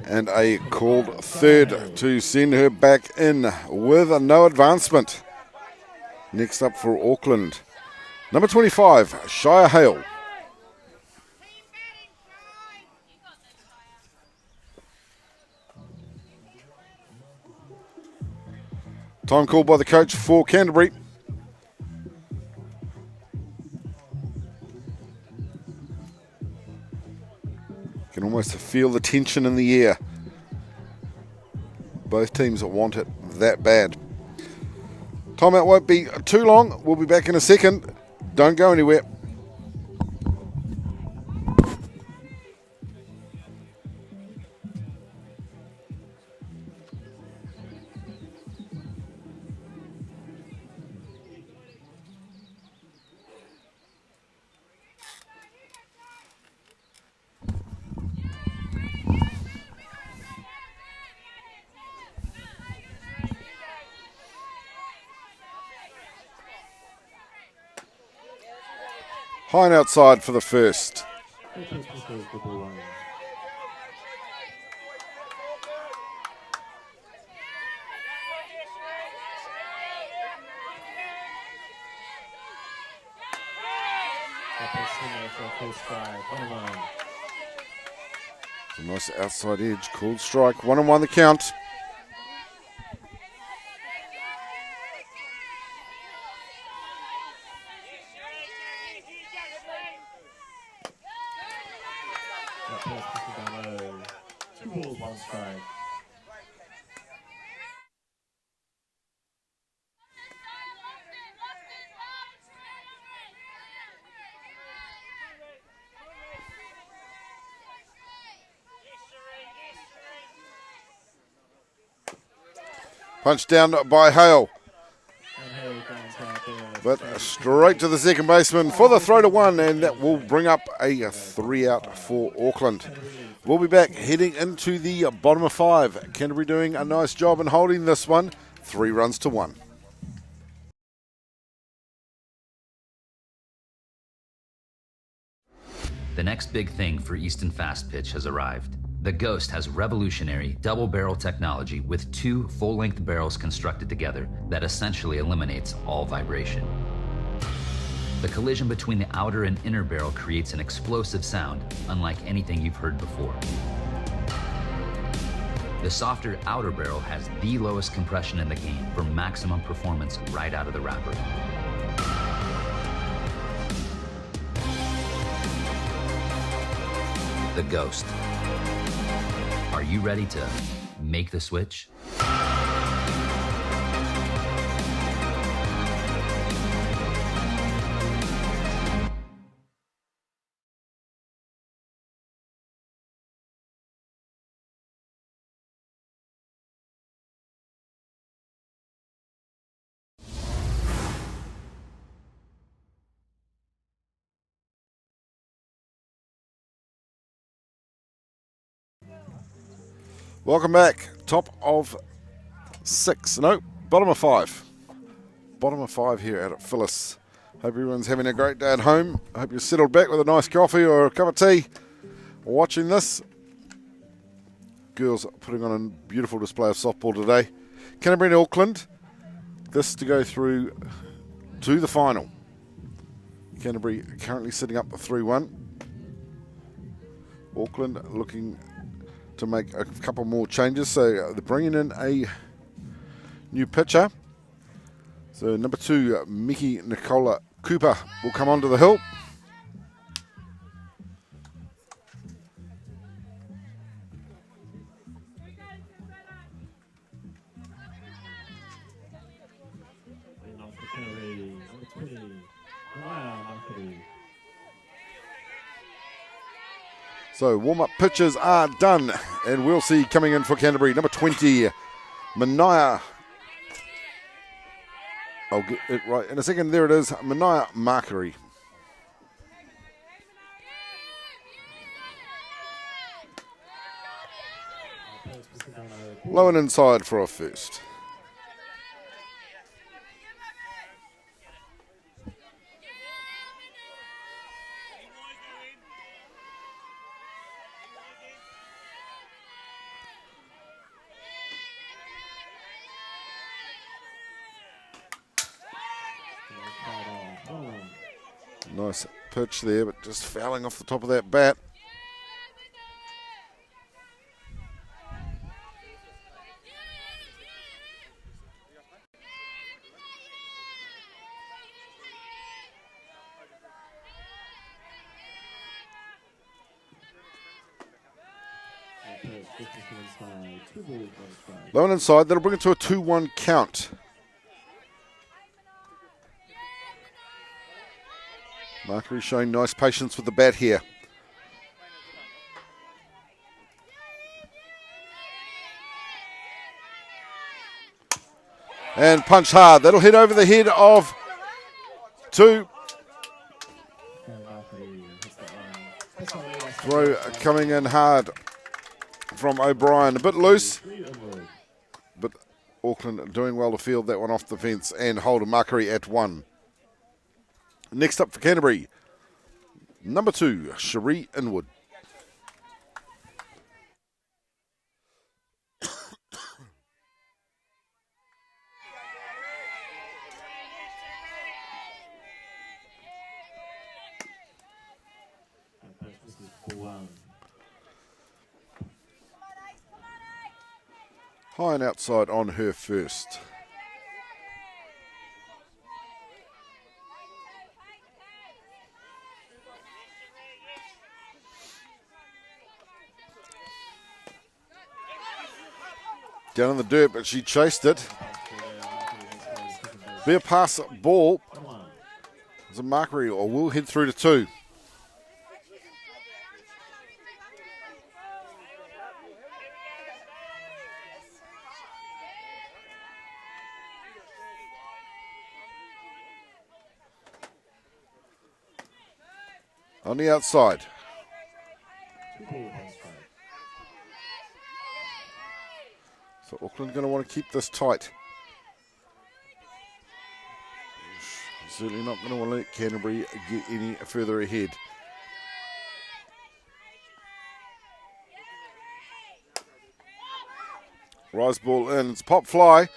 S1: And a called third to send her back in with no advancement. Next up for Auckland, number 25, Shire Hale. Time called by the coach for Canterbury. Can almost feel the tension in the air. Both teams want it that bad. Timeout won't be too long. We'll be back in a second. Don't go anywhere. High and outside for the first. A nice outside edge, called strike. 1-1 the count. Punched down by Hale. But straight to the second baseman for the throw to one, and that will bring up a 3 out for Auckland. We'll be back heading into the bottom of 5. Canterbury doing a nice job in holding this one, 3 runs to 1.
S4: The next big thing for Easton Fast Pitch has arrived. The Ghost has revolutionary double-barrel technology with 2 full-length barrels constructed together that essentially eliminates all vibration. The collision between the outer and inner barrel creates an explosive sound unlike anything you've heard before. The softer outer barrel has the lowest compression in the game for maximum performance right out of the wrapper. The Ghost. Are you ready to make the switch?
S1: Welcome back. Top of 6. No, bottom of 5. Bottom of 5 here out at Phyllis. Hope everyone's having a great day at home. I hope you're settled back with a nice coffee or a cup of tea watching this. Girls putting on a beautiful display of softball today. Canterbury and Auckland. This to go through to the final. Canterbury currently sitting up 3-1. Auckland looking to make a couple more changes, so they're bringing in a new pitcher. So number 2, Miki Nicola Cooper will come onto the hill. So warm-up pitches are done, and we'll see coming in for Canterbury, number 20, Mania. I'll get it right in a second. There it is, Mania Markery. Low and inside for a first. Nice pitch there, but just fouling off the top of that bat. Low and inside, that'll bring it to a 2-1 count. Markery showing nice patience with the bat here. And punch hard. That'll hit over the head of 2. Throw coming in hard from O'Brien. A bit loose, but Auckland doing well to field that one off the fence and hold a Markery at 1. Next up for Canterbury, number 2, Cherie Inwood. High and outside on her first. Down in the dirt, but she chased it. Be a pass ball. It's a Markery, or will head through to 2. on the outside. So Auckland going to want to keep this tight. Certainly not going to want to let Canterbury get any further ahead. Rise ball in, it's pop fly.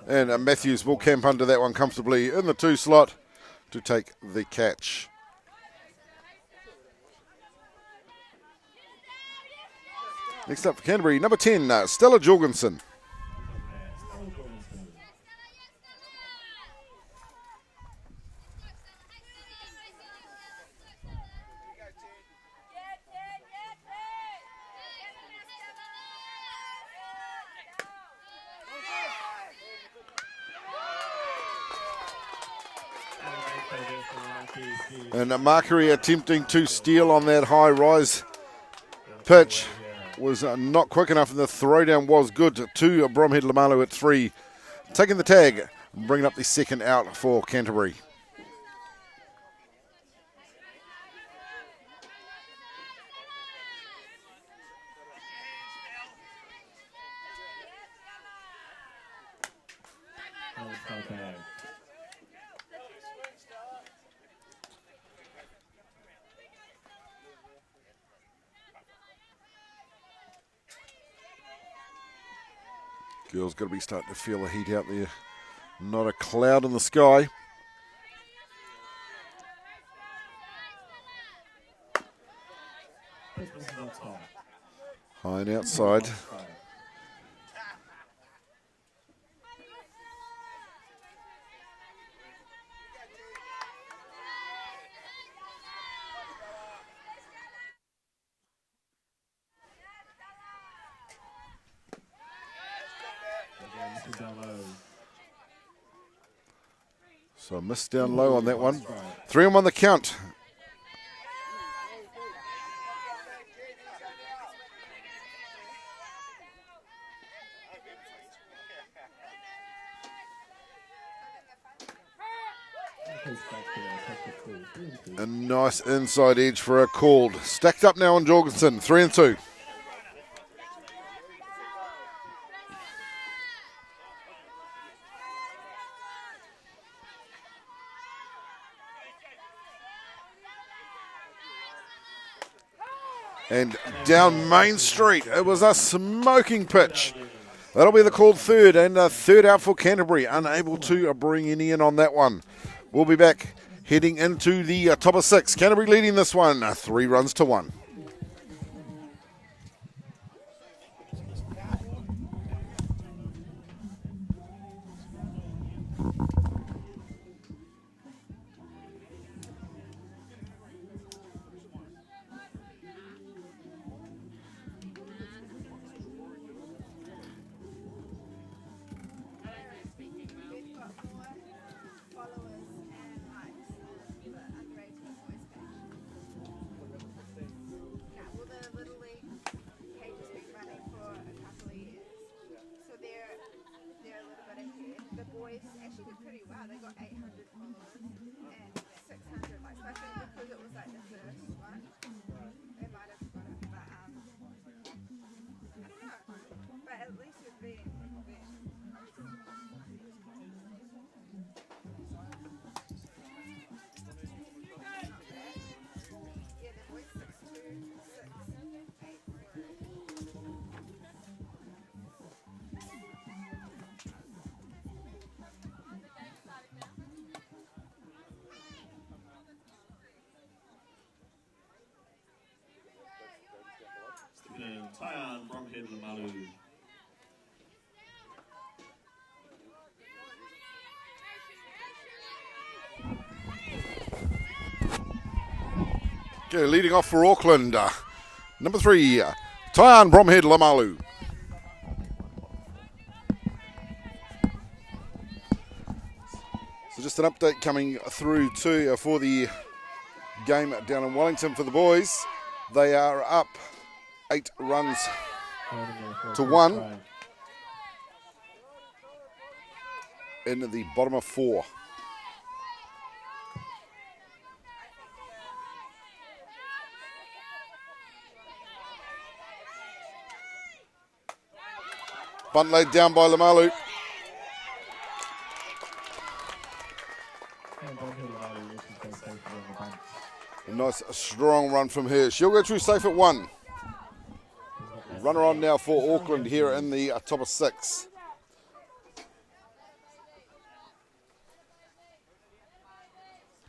S1: And Matthews will camp under that one comfortably in the 2 slot to take the catch. Next up for Canterbury, number 10, Stella Jorgensen. And Markery attempting to steal on that high rise pitch. Was not quick enough, and the throwdown was good to Bromhead Lamalu at 3. Taking the tag, bringing up the second out for Canterbury. Girls got to be starting to feel the heat out there. Not a cloud in the sky. High and outside. So missed down low on that one. 3 on the count. A nice inside edge for a called. Stacked up now on Jorgensen. 3 and 2. And down Main Street, it was a smoking pitch. That'll be the called third, and a third out for Canterbury, unable to bring any in on that one. We'll be back heading into the top of 6. Canterbury leading this one, 3 runs to 1.
S2: Tyan Bromhead Lamalu.
S1: Okay, leading off for Auckland, number 3, Tyan Bromhead Lamalu. So just an update coming through too for the game down in Wellington for the boys. They are up 8 runs to 1 in the bottom of 4. Bunt laid down by Lamalu. A nice strong run from her. She'll go through safe at 1. Runner on now for Auckland here in the top of 6.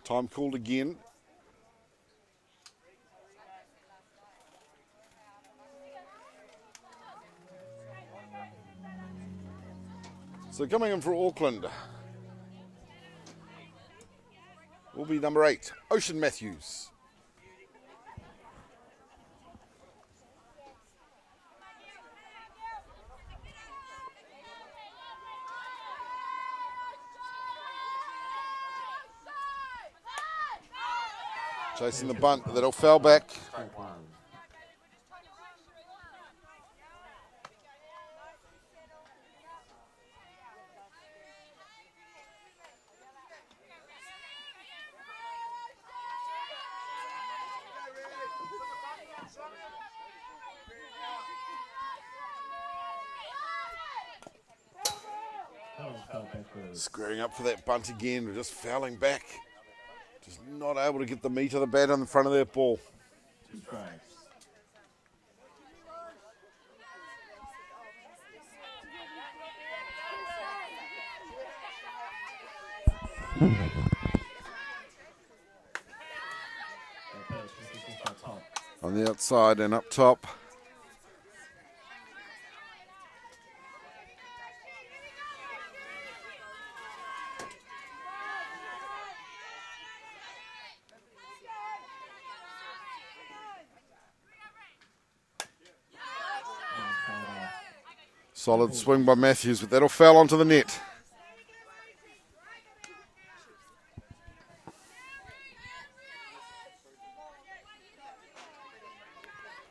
S1: Time called again. So coming in for Auckland will be number 8, Ocean Matthews. Chasing the bunt, that'll foul back. Squaring up for that bunt again, just fouling back. Just not able to get the meat of the bat on the front of that ball.
S2: 2 strikes.
S1: On the outside and up top. Solid swing by Matthews, but that'll foul onto the net.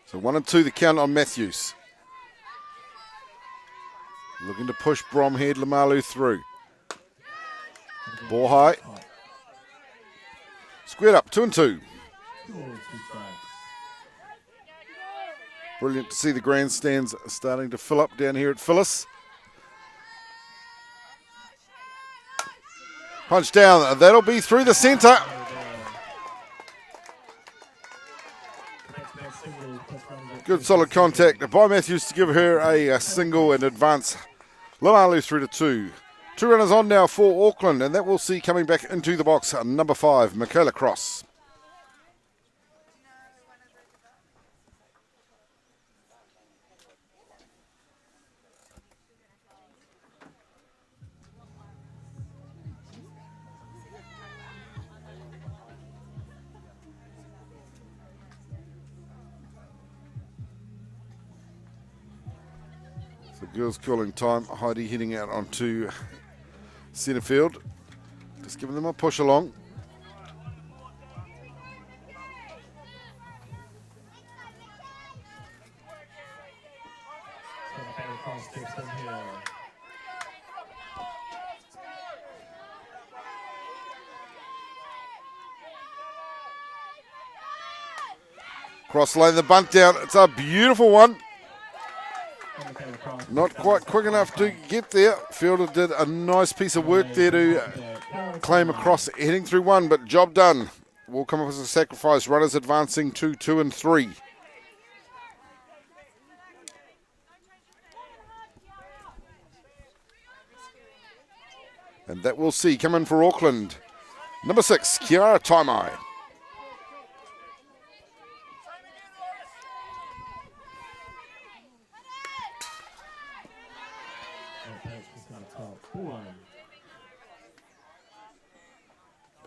S1: So 1 and 2 the count on Matthews. Looking to push Bromhead Lamalu through. Ball high. Squared up, 2 and 2. Brilliant to see the grandstands starting to fill up down here at Phyllis. Punch down, that'll be through the centre. Good solid contact by Matthews to give her a single and advance. Lamalu through to 2. 2 runners on now for Auckland, and that we'll see coming back into the box, number 5, Michaela Cross. So girls calling time. Heidi heading out onto centre field. Just giving them a push along. Cross lane, the bunt down. It's a beautiful one. Not quite quick enough to get there. Fielder did a nice piece of work there to claim across, heading through 1, but job done. Will come up as a sacrifice. Runners advancing to 2 and 3. And that we'll see come in for Auckland. Number 6, Kiara Taimai.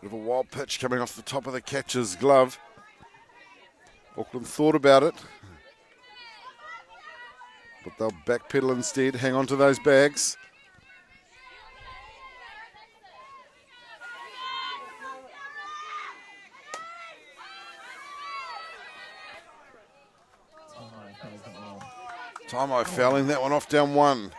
S1: Bit of a wild pitch coming off the top of the catcher's glove. Auckland thought about it, but they'll backpedal instead, hang on to those bags. Taimai fouling that one off down 1.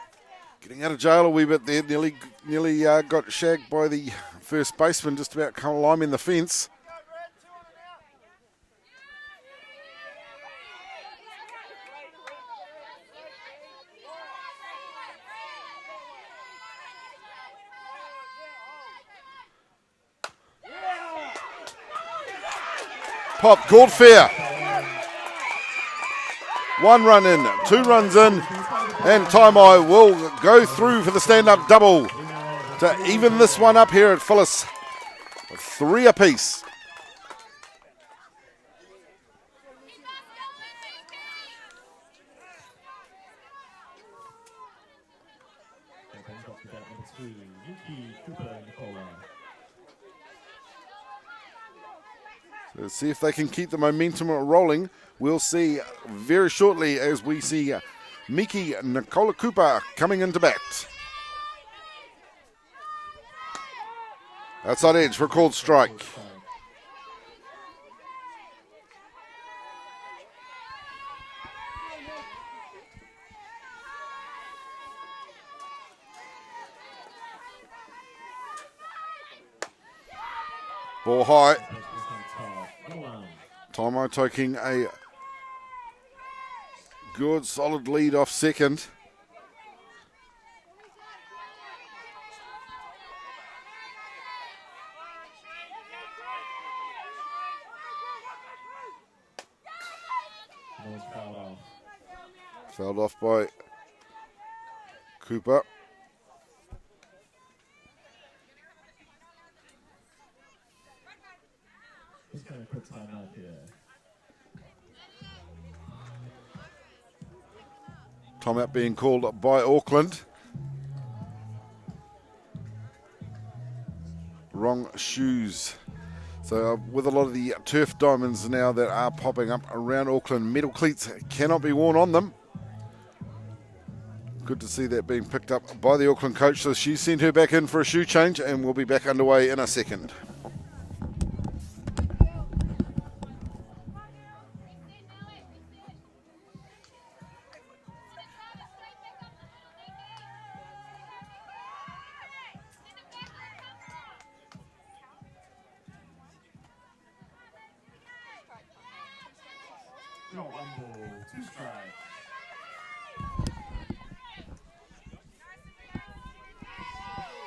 S1: Getting out of jail a wee bit there, nearly got shagged by the first baseman, just about climbing the fence. Pop called fair. 1 run in, 2 runs in, and Taimai will go through for the stand-up double to even this one up here at Phyllis. 3 apiece. So let's see if they can keep the momentum rolling. We'll see very shortly as we see Miki Nicola Cooper coming into bat. Outside edge for a called strike. Ball high. Tomo taking a good solid lead off second. Fouled off by Cooper.
S2: Just going to quick time out here.
S1: Timeout being called by Auckland. Wrong shoes. So with a lot of the turf diamonds now that are popping up around Auckland, metal cleats cannot be worn on them. Good to see that being picked up by the Auckland coach. So she sent her back in for a shoe change and we'll be back underway in a second.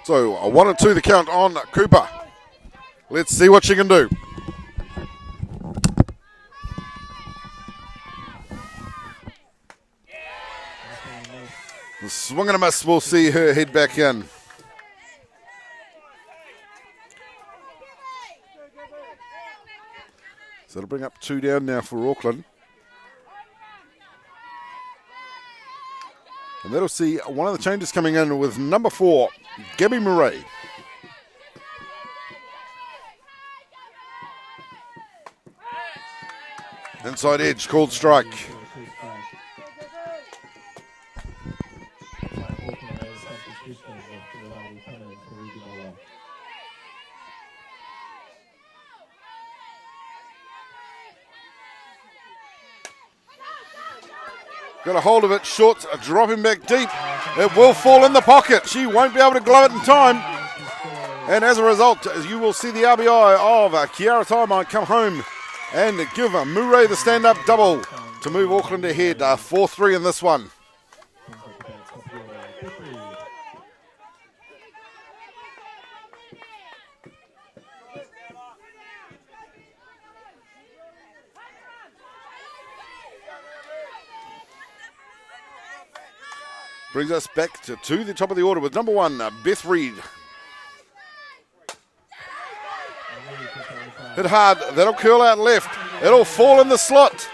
S1: So a 1 and 2 the count on Cooper. Let's see what she can do. The swing and a miss, we'll see her head back in. So it'll bring up 2 down now for Auckland. And that'll see one of the changes coming in with number 4, Gabby Murray. Inside edge, called strike. Got a hold of it, short, dropping back deep. It will fall in the pocket. She won't be able to glove it in time. And as a result, you will see the RBI of Kiara Taimai come home and give Murray the stand-up double to move Auckland ahead 4-3 in this one. Brings us back to the top of the order with number 1, Beth Reid. Hit hard, that'll curl out left. It'll fall in the slot.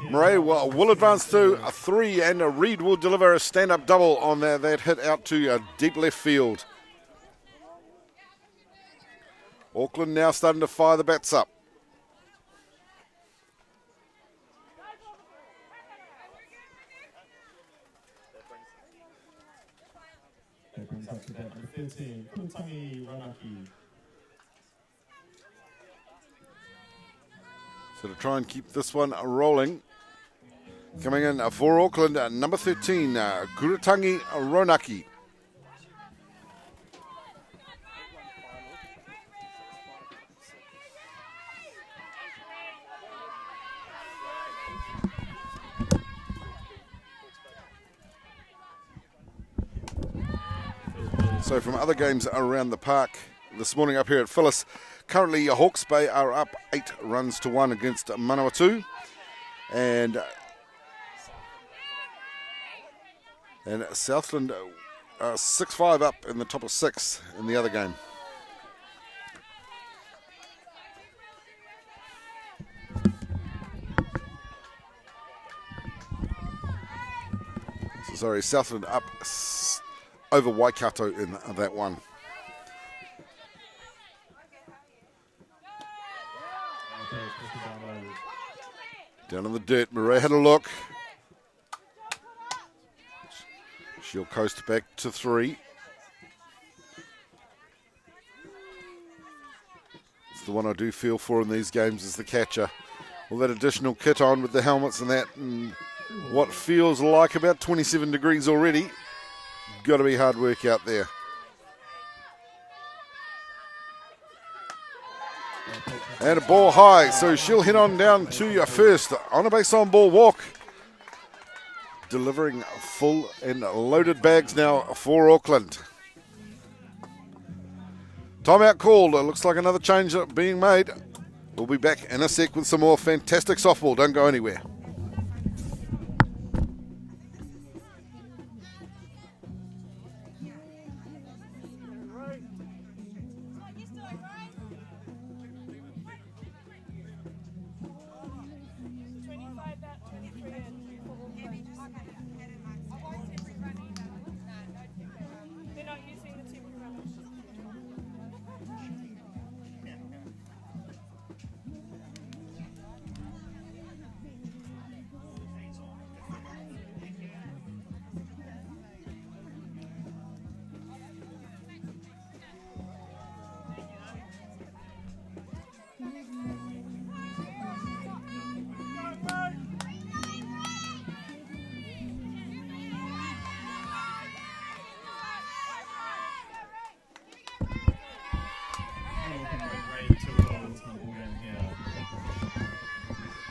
S1: Murray will advance to a 3 and Reid will deliver a stand-up double on that hit out to deep left field. Auckland now starting to fire the bats up. So to try and keep this one rolling, coming in for Auckland, number 13, Kurutangi Ronaki. So from other games around the park this morning up here at Phyllis, currently Hawke's Bay are up 8-1 against Manawatu. And Southland 6-5 up in the top of 6 in the other game. Sorry, Southland up over Waikato in that one. Down in the dirt, Murray had a look. She'll coast back to 3. It's the one I do feel for in these games is the catcher. All that additional kit on with the helmets and that, and what feels like about 27 degrees already. Got to be hard work out there. And a ball high, so she'll head on down to first on a base on ball walk. Delivering full and loaded bags now for Auckland. Timeout called. It looks like another change being made. We'll be back in a sec with some more fantastic softball. Don't go anywhere.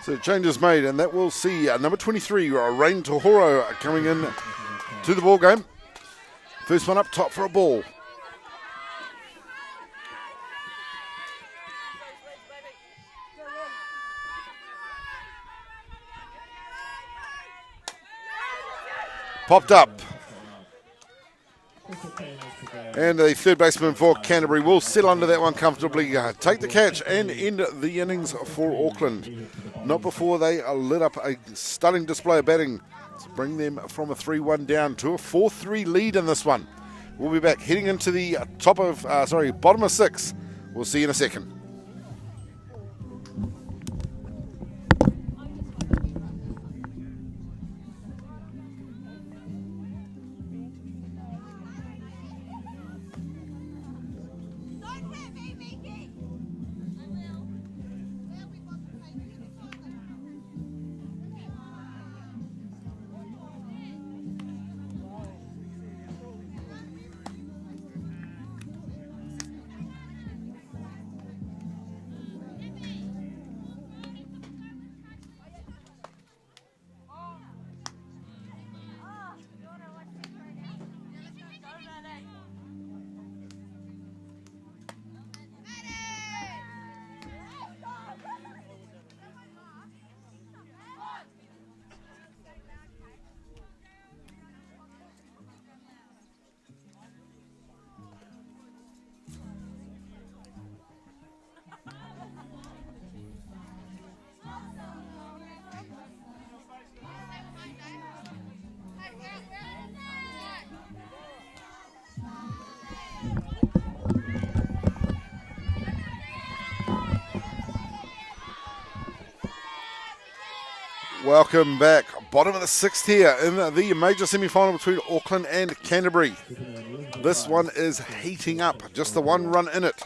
S1: So changes made, and that will see number 23, Rain Tohoro, coming in to the ball game. First one up top for a ball. Popped up. And the third baseman for Canterbury will settle under that one comfortably, take the catch and end the innings for Auckland. Not before they lit up a stunning display of batting to bring them from a 3-1 down to a 4-3 lead in this one. We'll be back heading into the bottom of 6. We'll see you in a second. Welcome back. Bottom of the 6th here in the major semi-final between Auckland and Canterbury. This one is heating up. Just the one run in it.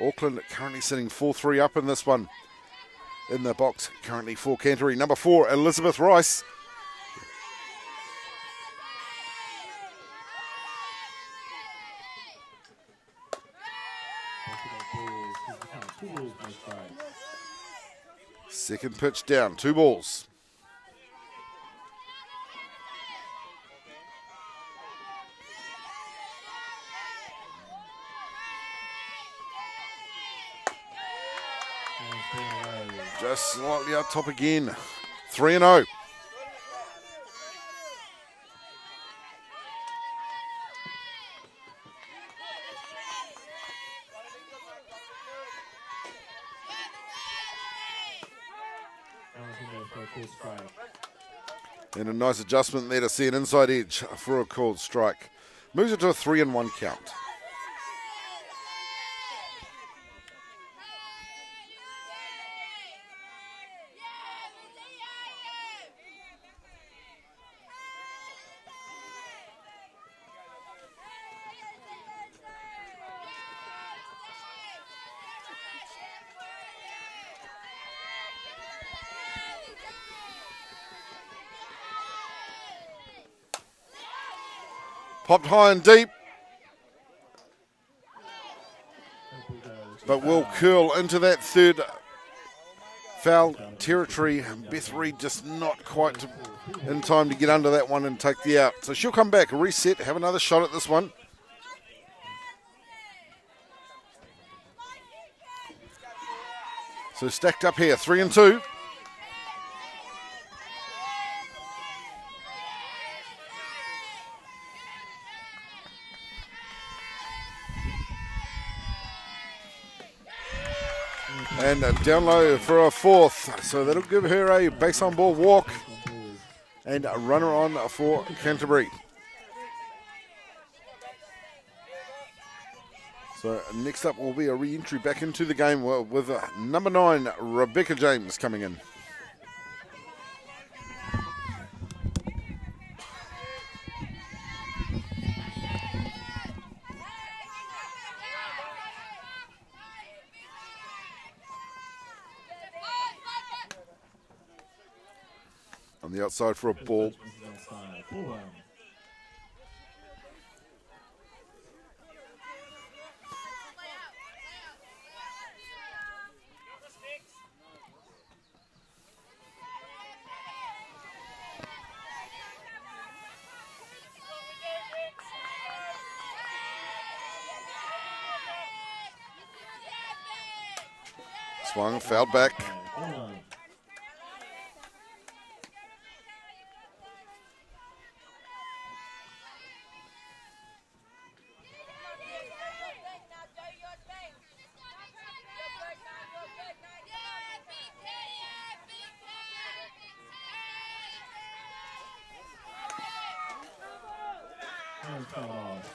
S1: Auckland currently sitting 4-3 up in this one. In the box currently for Canterbury. Number 4, Elizabeth Rice. Second pitch down, 2 balls. Just slightly up top again. 3-0. And a nice adjustment there to see an inside edge for a called strike. Moves it to a 3-1 count. Popped high and deep, but will curl into that third foul territory. Beth Reid just not quite in time to get under that one and take the out. So she'll come back, reset, have another shot at this one. So stacked up here, 3-2. And down low for a fourth. So that'll give her a base on ball walk and a runner on for Canterbury. So next up will be a re-entry back into the game with number 9, Rebecca James, coming in. On the outside for a ball. Swung, fouled back.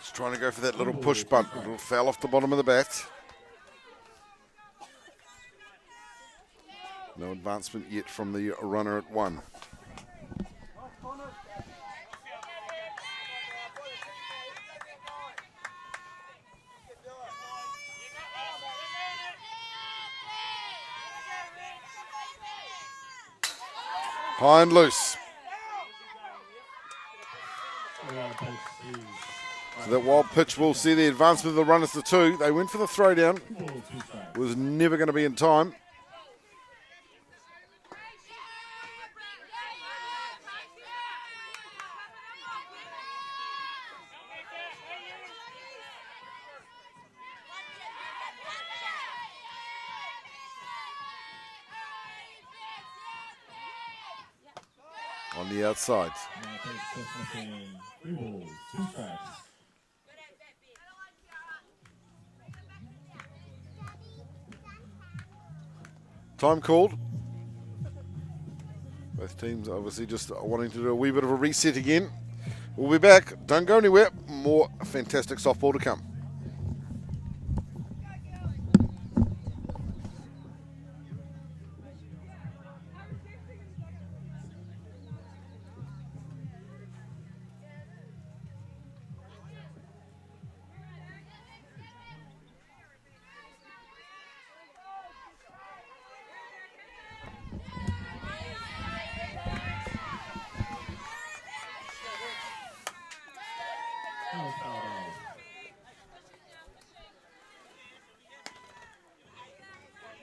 S1: Just trying to go for that little push bunt. A little foul off the bottom of the bat. No advancement yet from the runner at 1. High and loose. So that wild pitch will see the advancement of the runners to 2. They went for the throwdown. Was never going to be in time. On the outside. Time called. Both teams obviously just wanting to do a wee bit of a reset again. We'll be back. Don't go anywhere. More fantastic softball to come.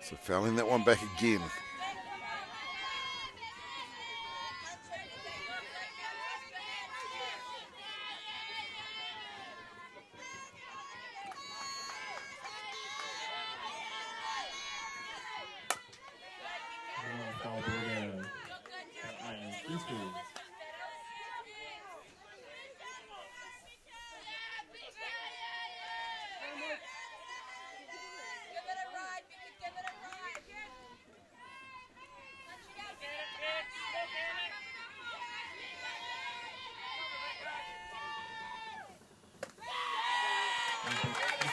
S1: So fouling that one back again.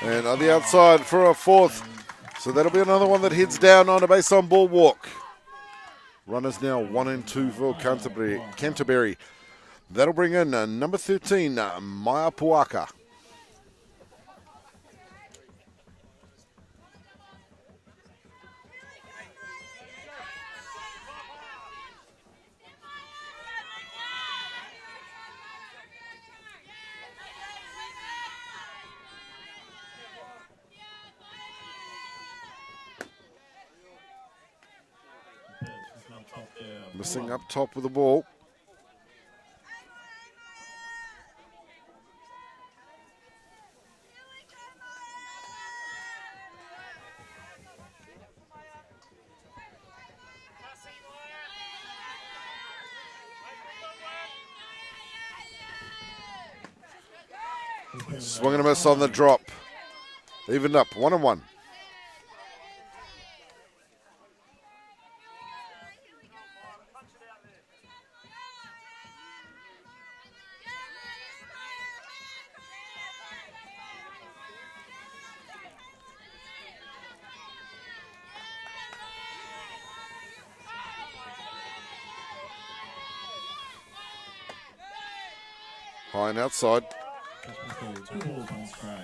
S1: And on the outside for a fourth. So that'll be another one that heads down on a base on ball walk. Runners now 1 and 2 for Canterbury. That'll bring in number 13, Maya Puaka. Missing up top with the ball. Swing and a miss on the drop. Evened up, 1-1. High and outside.
S2: 2 balls, 1 strike.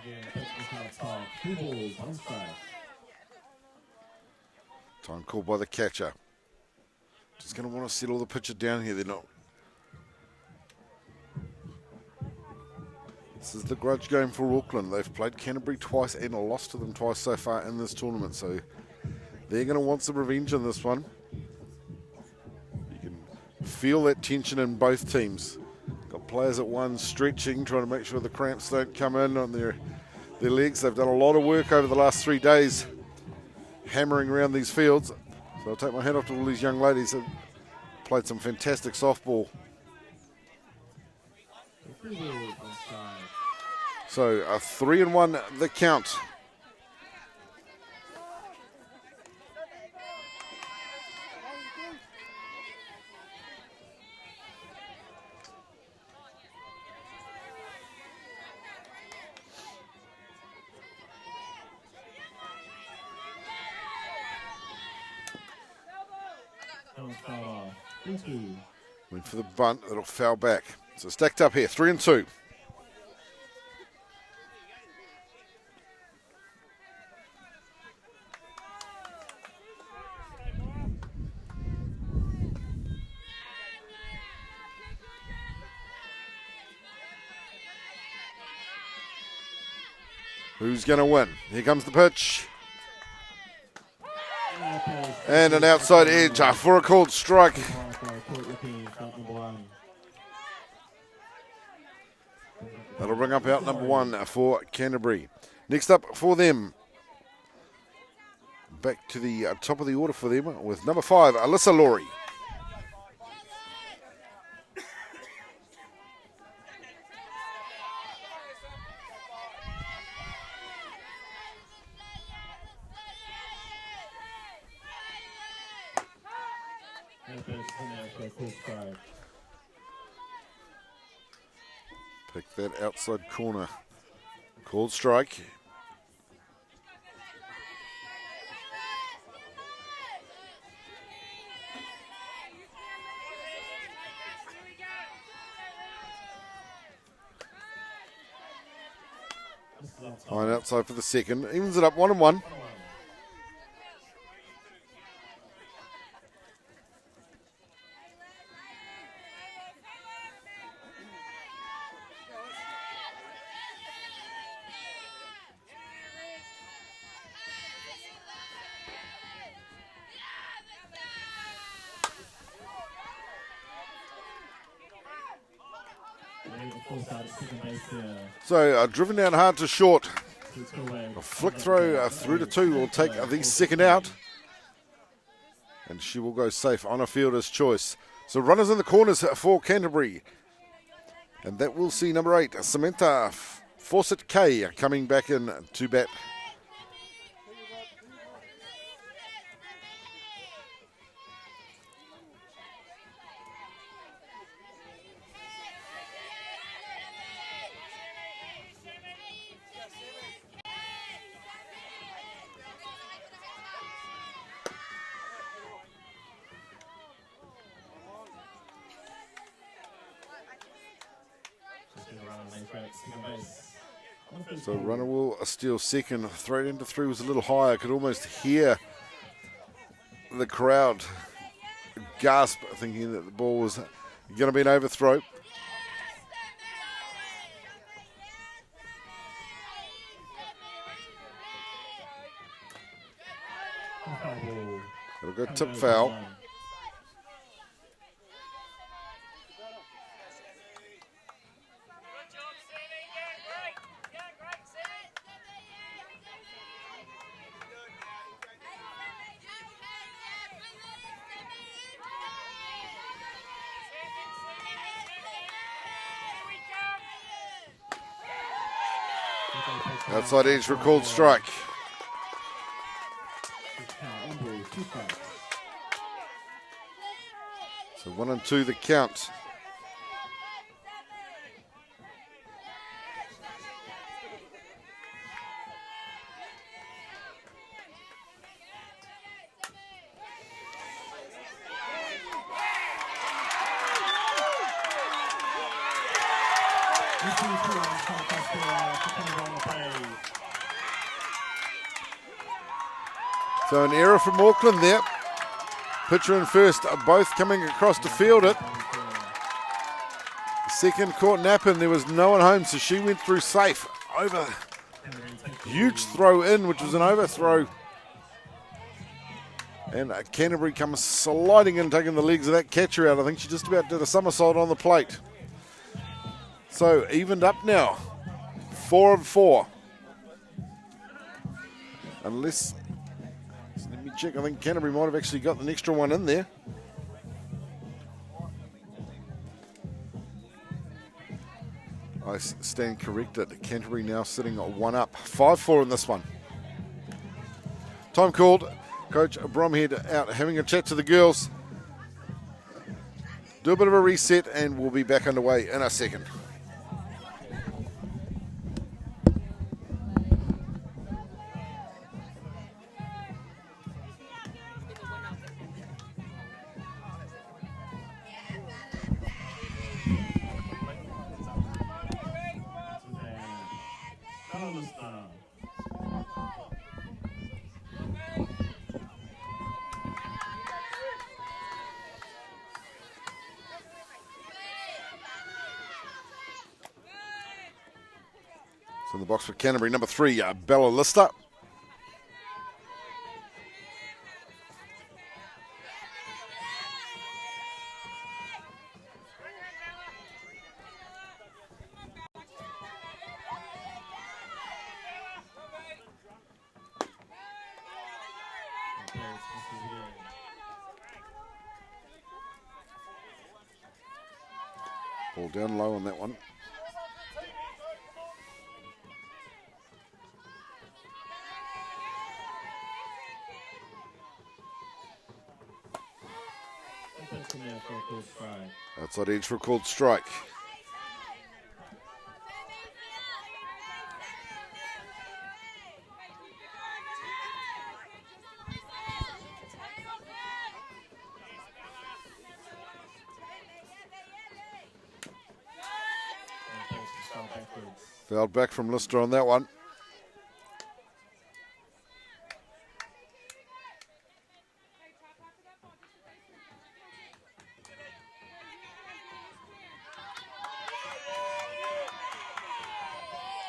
S2: Again, pitch was not top. 2 balls, 1 strike.
S1: Time called by the catcher. Just going to want to settle the pitcher down here. They're not. This is the grudge game for Auckland. They've played Canterbury twice and lost to them twice so far in this tournament. So they're going to want some revenge in this one. You can feel that tension in both teams. Got players at one stretching, trying to make sure the cramps don't come in on their legs. They've done a lot of work over the last 3 days hammering around these fields. So I'll take my hat off to all these young ladies who played some fantastic softball. So a 3-1 the count. Went for the bunt, it'll foul back. So stacked up here, 3-2. Who's going to win? Here comes the pitch. And an outside edge for a called strike. That'll bring up out number 1 for Canterbury. Next up for them, back to the top of the order for them with number 5, Alyssa Laurie. Pick that outside corner. Called strike. Line outside for the second. Evens it up 1-1. So driven down hard to short. A flick throw through to 2 will take the second out. And she will go safe on a fielder's choice. So runners in the corners for Canterbury. And that will see number 8, Samantha Fawcett K, coming back in to bat. So runner will steal second. Throw it into 3 was a little higher. Could almost hear the crowd gasp, thinking that the ball was going to be an overthrow. It'll go tip foul. Outside edge recalled strike. So 1 and 2 the count. So an error from Auckland there. Pitcher and first are both coming across to field it. Second caught napping. There was no one home, so she went through safe. Over. Huge throw in, which was an overthrow. And Canterbury comes sliding in, taking the legs of that catcher out. I think she just about did a somersault on the plate. So evened up now. 4 and 4. Unless... Let me check. I think Canterbury might have actually got an extra one in there. I stand corrected. Canterbury now sitting at 1 up. 5-4 in this one. Time called. Coach Bromhead out having a chat to the girls. Do a bit of a reset and we'll be back underway in a second. In the box for Canterbury, number 3, Bella Lister. Ball down low on that one. Outside edge for a called strike. Fouled back from Lister on that one.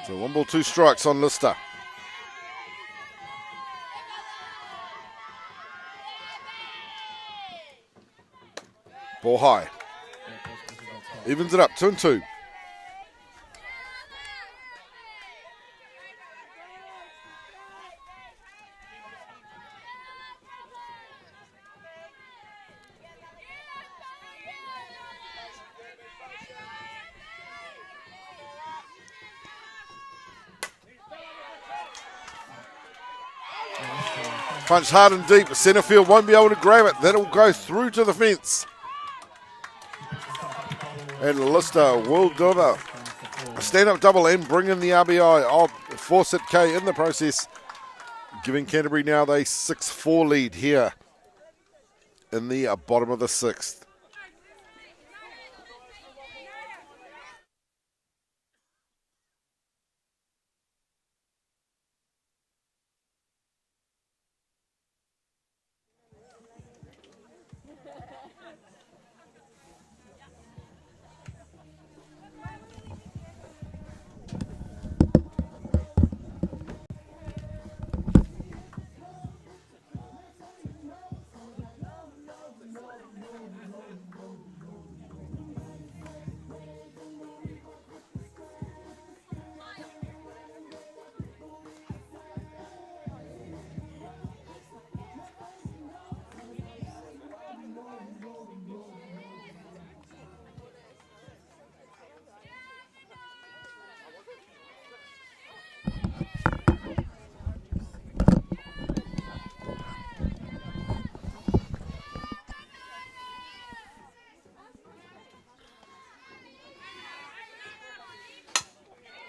S1: So 1 ball, 2 strikes on Lister. Ball high. Evens it up, 2 and 2. Punch hard and deep. Centre field won't be able to grab it. That'll go through to the fence. And Lister will deliver a stand-up double and bring in the RBI of Fawcett K in the process, giving Canterbury now the 6-4 lead here in the bottom of the 6th.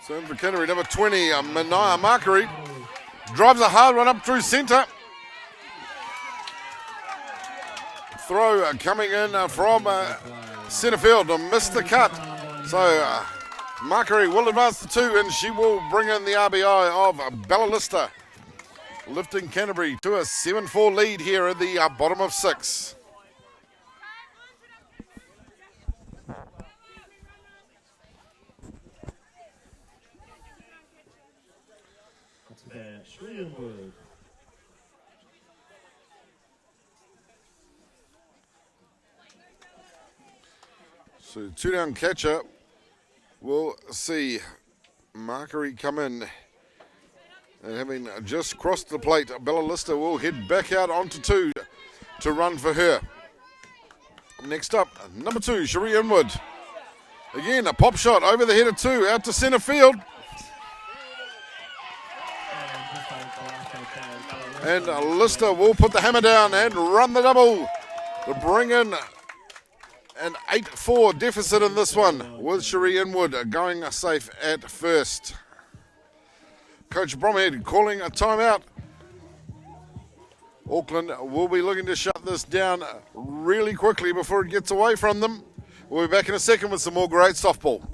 S1: So in for Canterbury, number 20, Mania Markery. Drives a hard one up through centre. Throw coming in from centre field. Missed the cut. So Markery will advance to 2 and she will bring in the RBI of Bella Lister, lifting Canterbury to a 7-4 lead here at the bottom of 6. So 2 down catcher. We'll see Markery come in. And having just crossed the plate, Bella Lister will head back out onto 2 to run for her. Next up, number 2, Cherie Inwood. Again, a pop shot over the head of 2 out to centre field. And Lister will put the hammer down and run the double to bring in an 8-4 deficit in this one, with Cherie Inwood going safe at first. Coach Bromhead calling a timeout. Auckland will be looking to shut this down really quickly before it gets away from them. We'll be back in a second with some more great softball.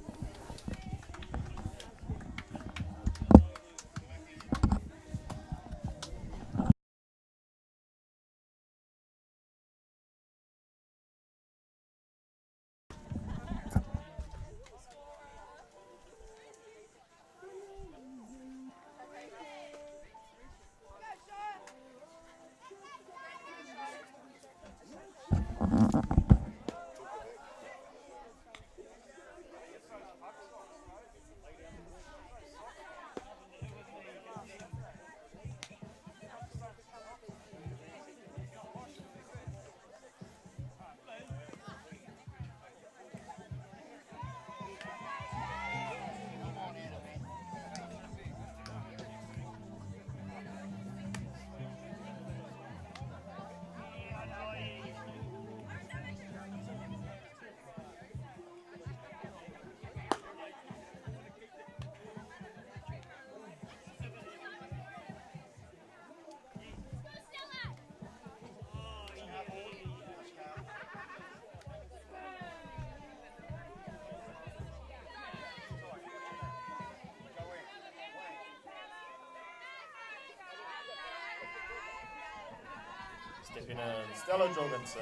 S2: Stepping in, Stella Jorgensen.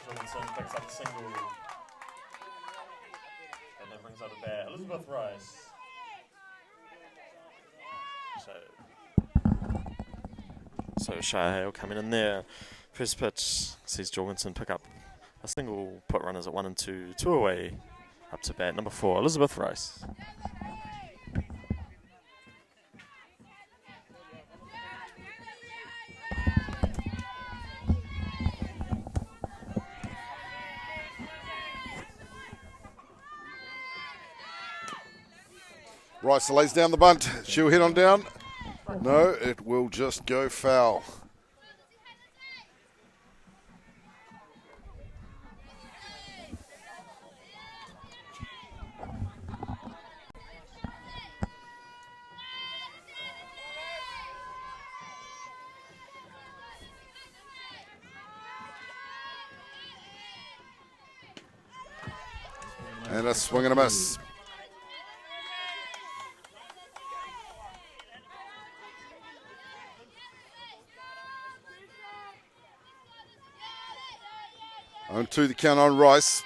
S2: Jorgensen picks up the single and then brings out a bat. Elizabeth Rice. So Shia Hale coming in there. First pitch sees Jorgensen pick up a single, put runners at 1 and 2, 2 away, up to bat number 4, Elizabeth Rice.
S1: Rice lays down the bunt. She'll hit on down. No, it will just go foul. And a swing and a miss. On to the count on Rice.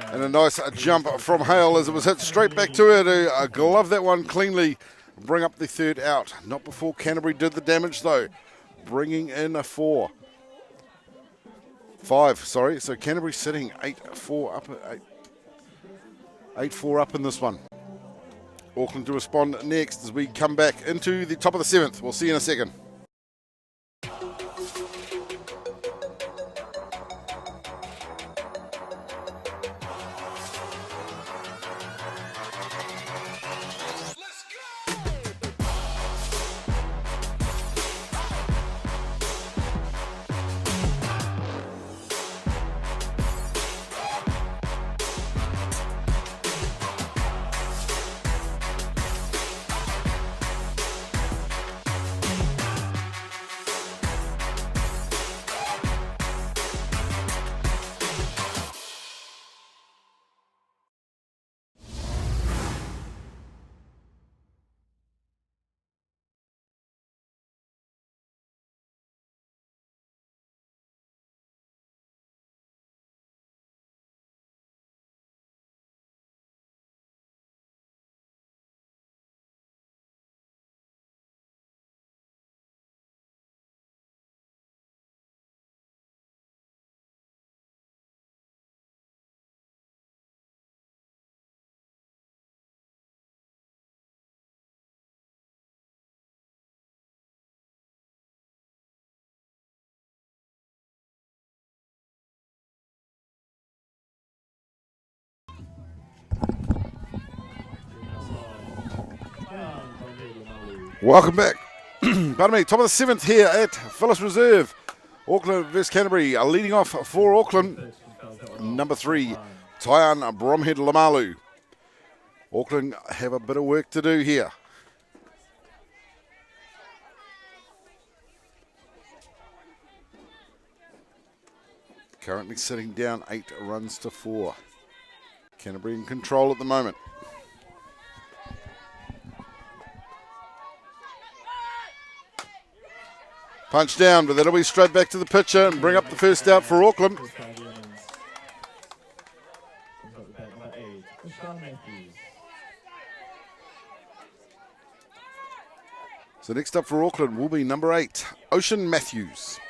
S1: And a nice jump from Hale as it was hit straight back to her to glove that one cleanly. Bring up the third out. Not before Canterbury did the damage though. Bringing in a 5, sorry. So Canterbury sitting 8-4 up. 8-4 up in this one. Auckland to respond next as we come back into the top of the 7th. We'll see you in a second. Welcome back. Pardon me, top of the 7th here at Phyllis Reserve. Auckland vs Canterbury are leading off for Auckland. Number 3, Tyan Bromhead Lamalu. Auckland have a bit of work to do here. Currently sitting down 8 runs to 4. Canterbury in control at the moment. Punch down, but that'll be straight back to the pitcher and bring up the first out for Auckland. So next up for Auckland will be number 8, Ocean Matthews.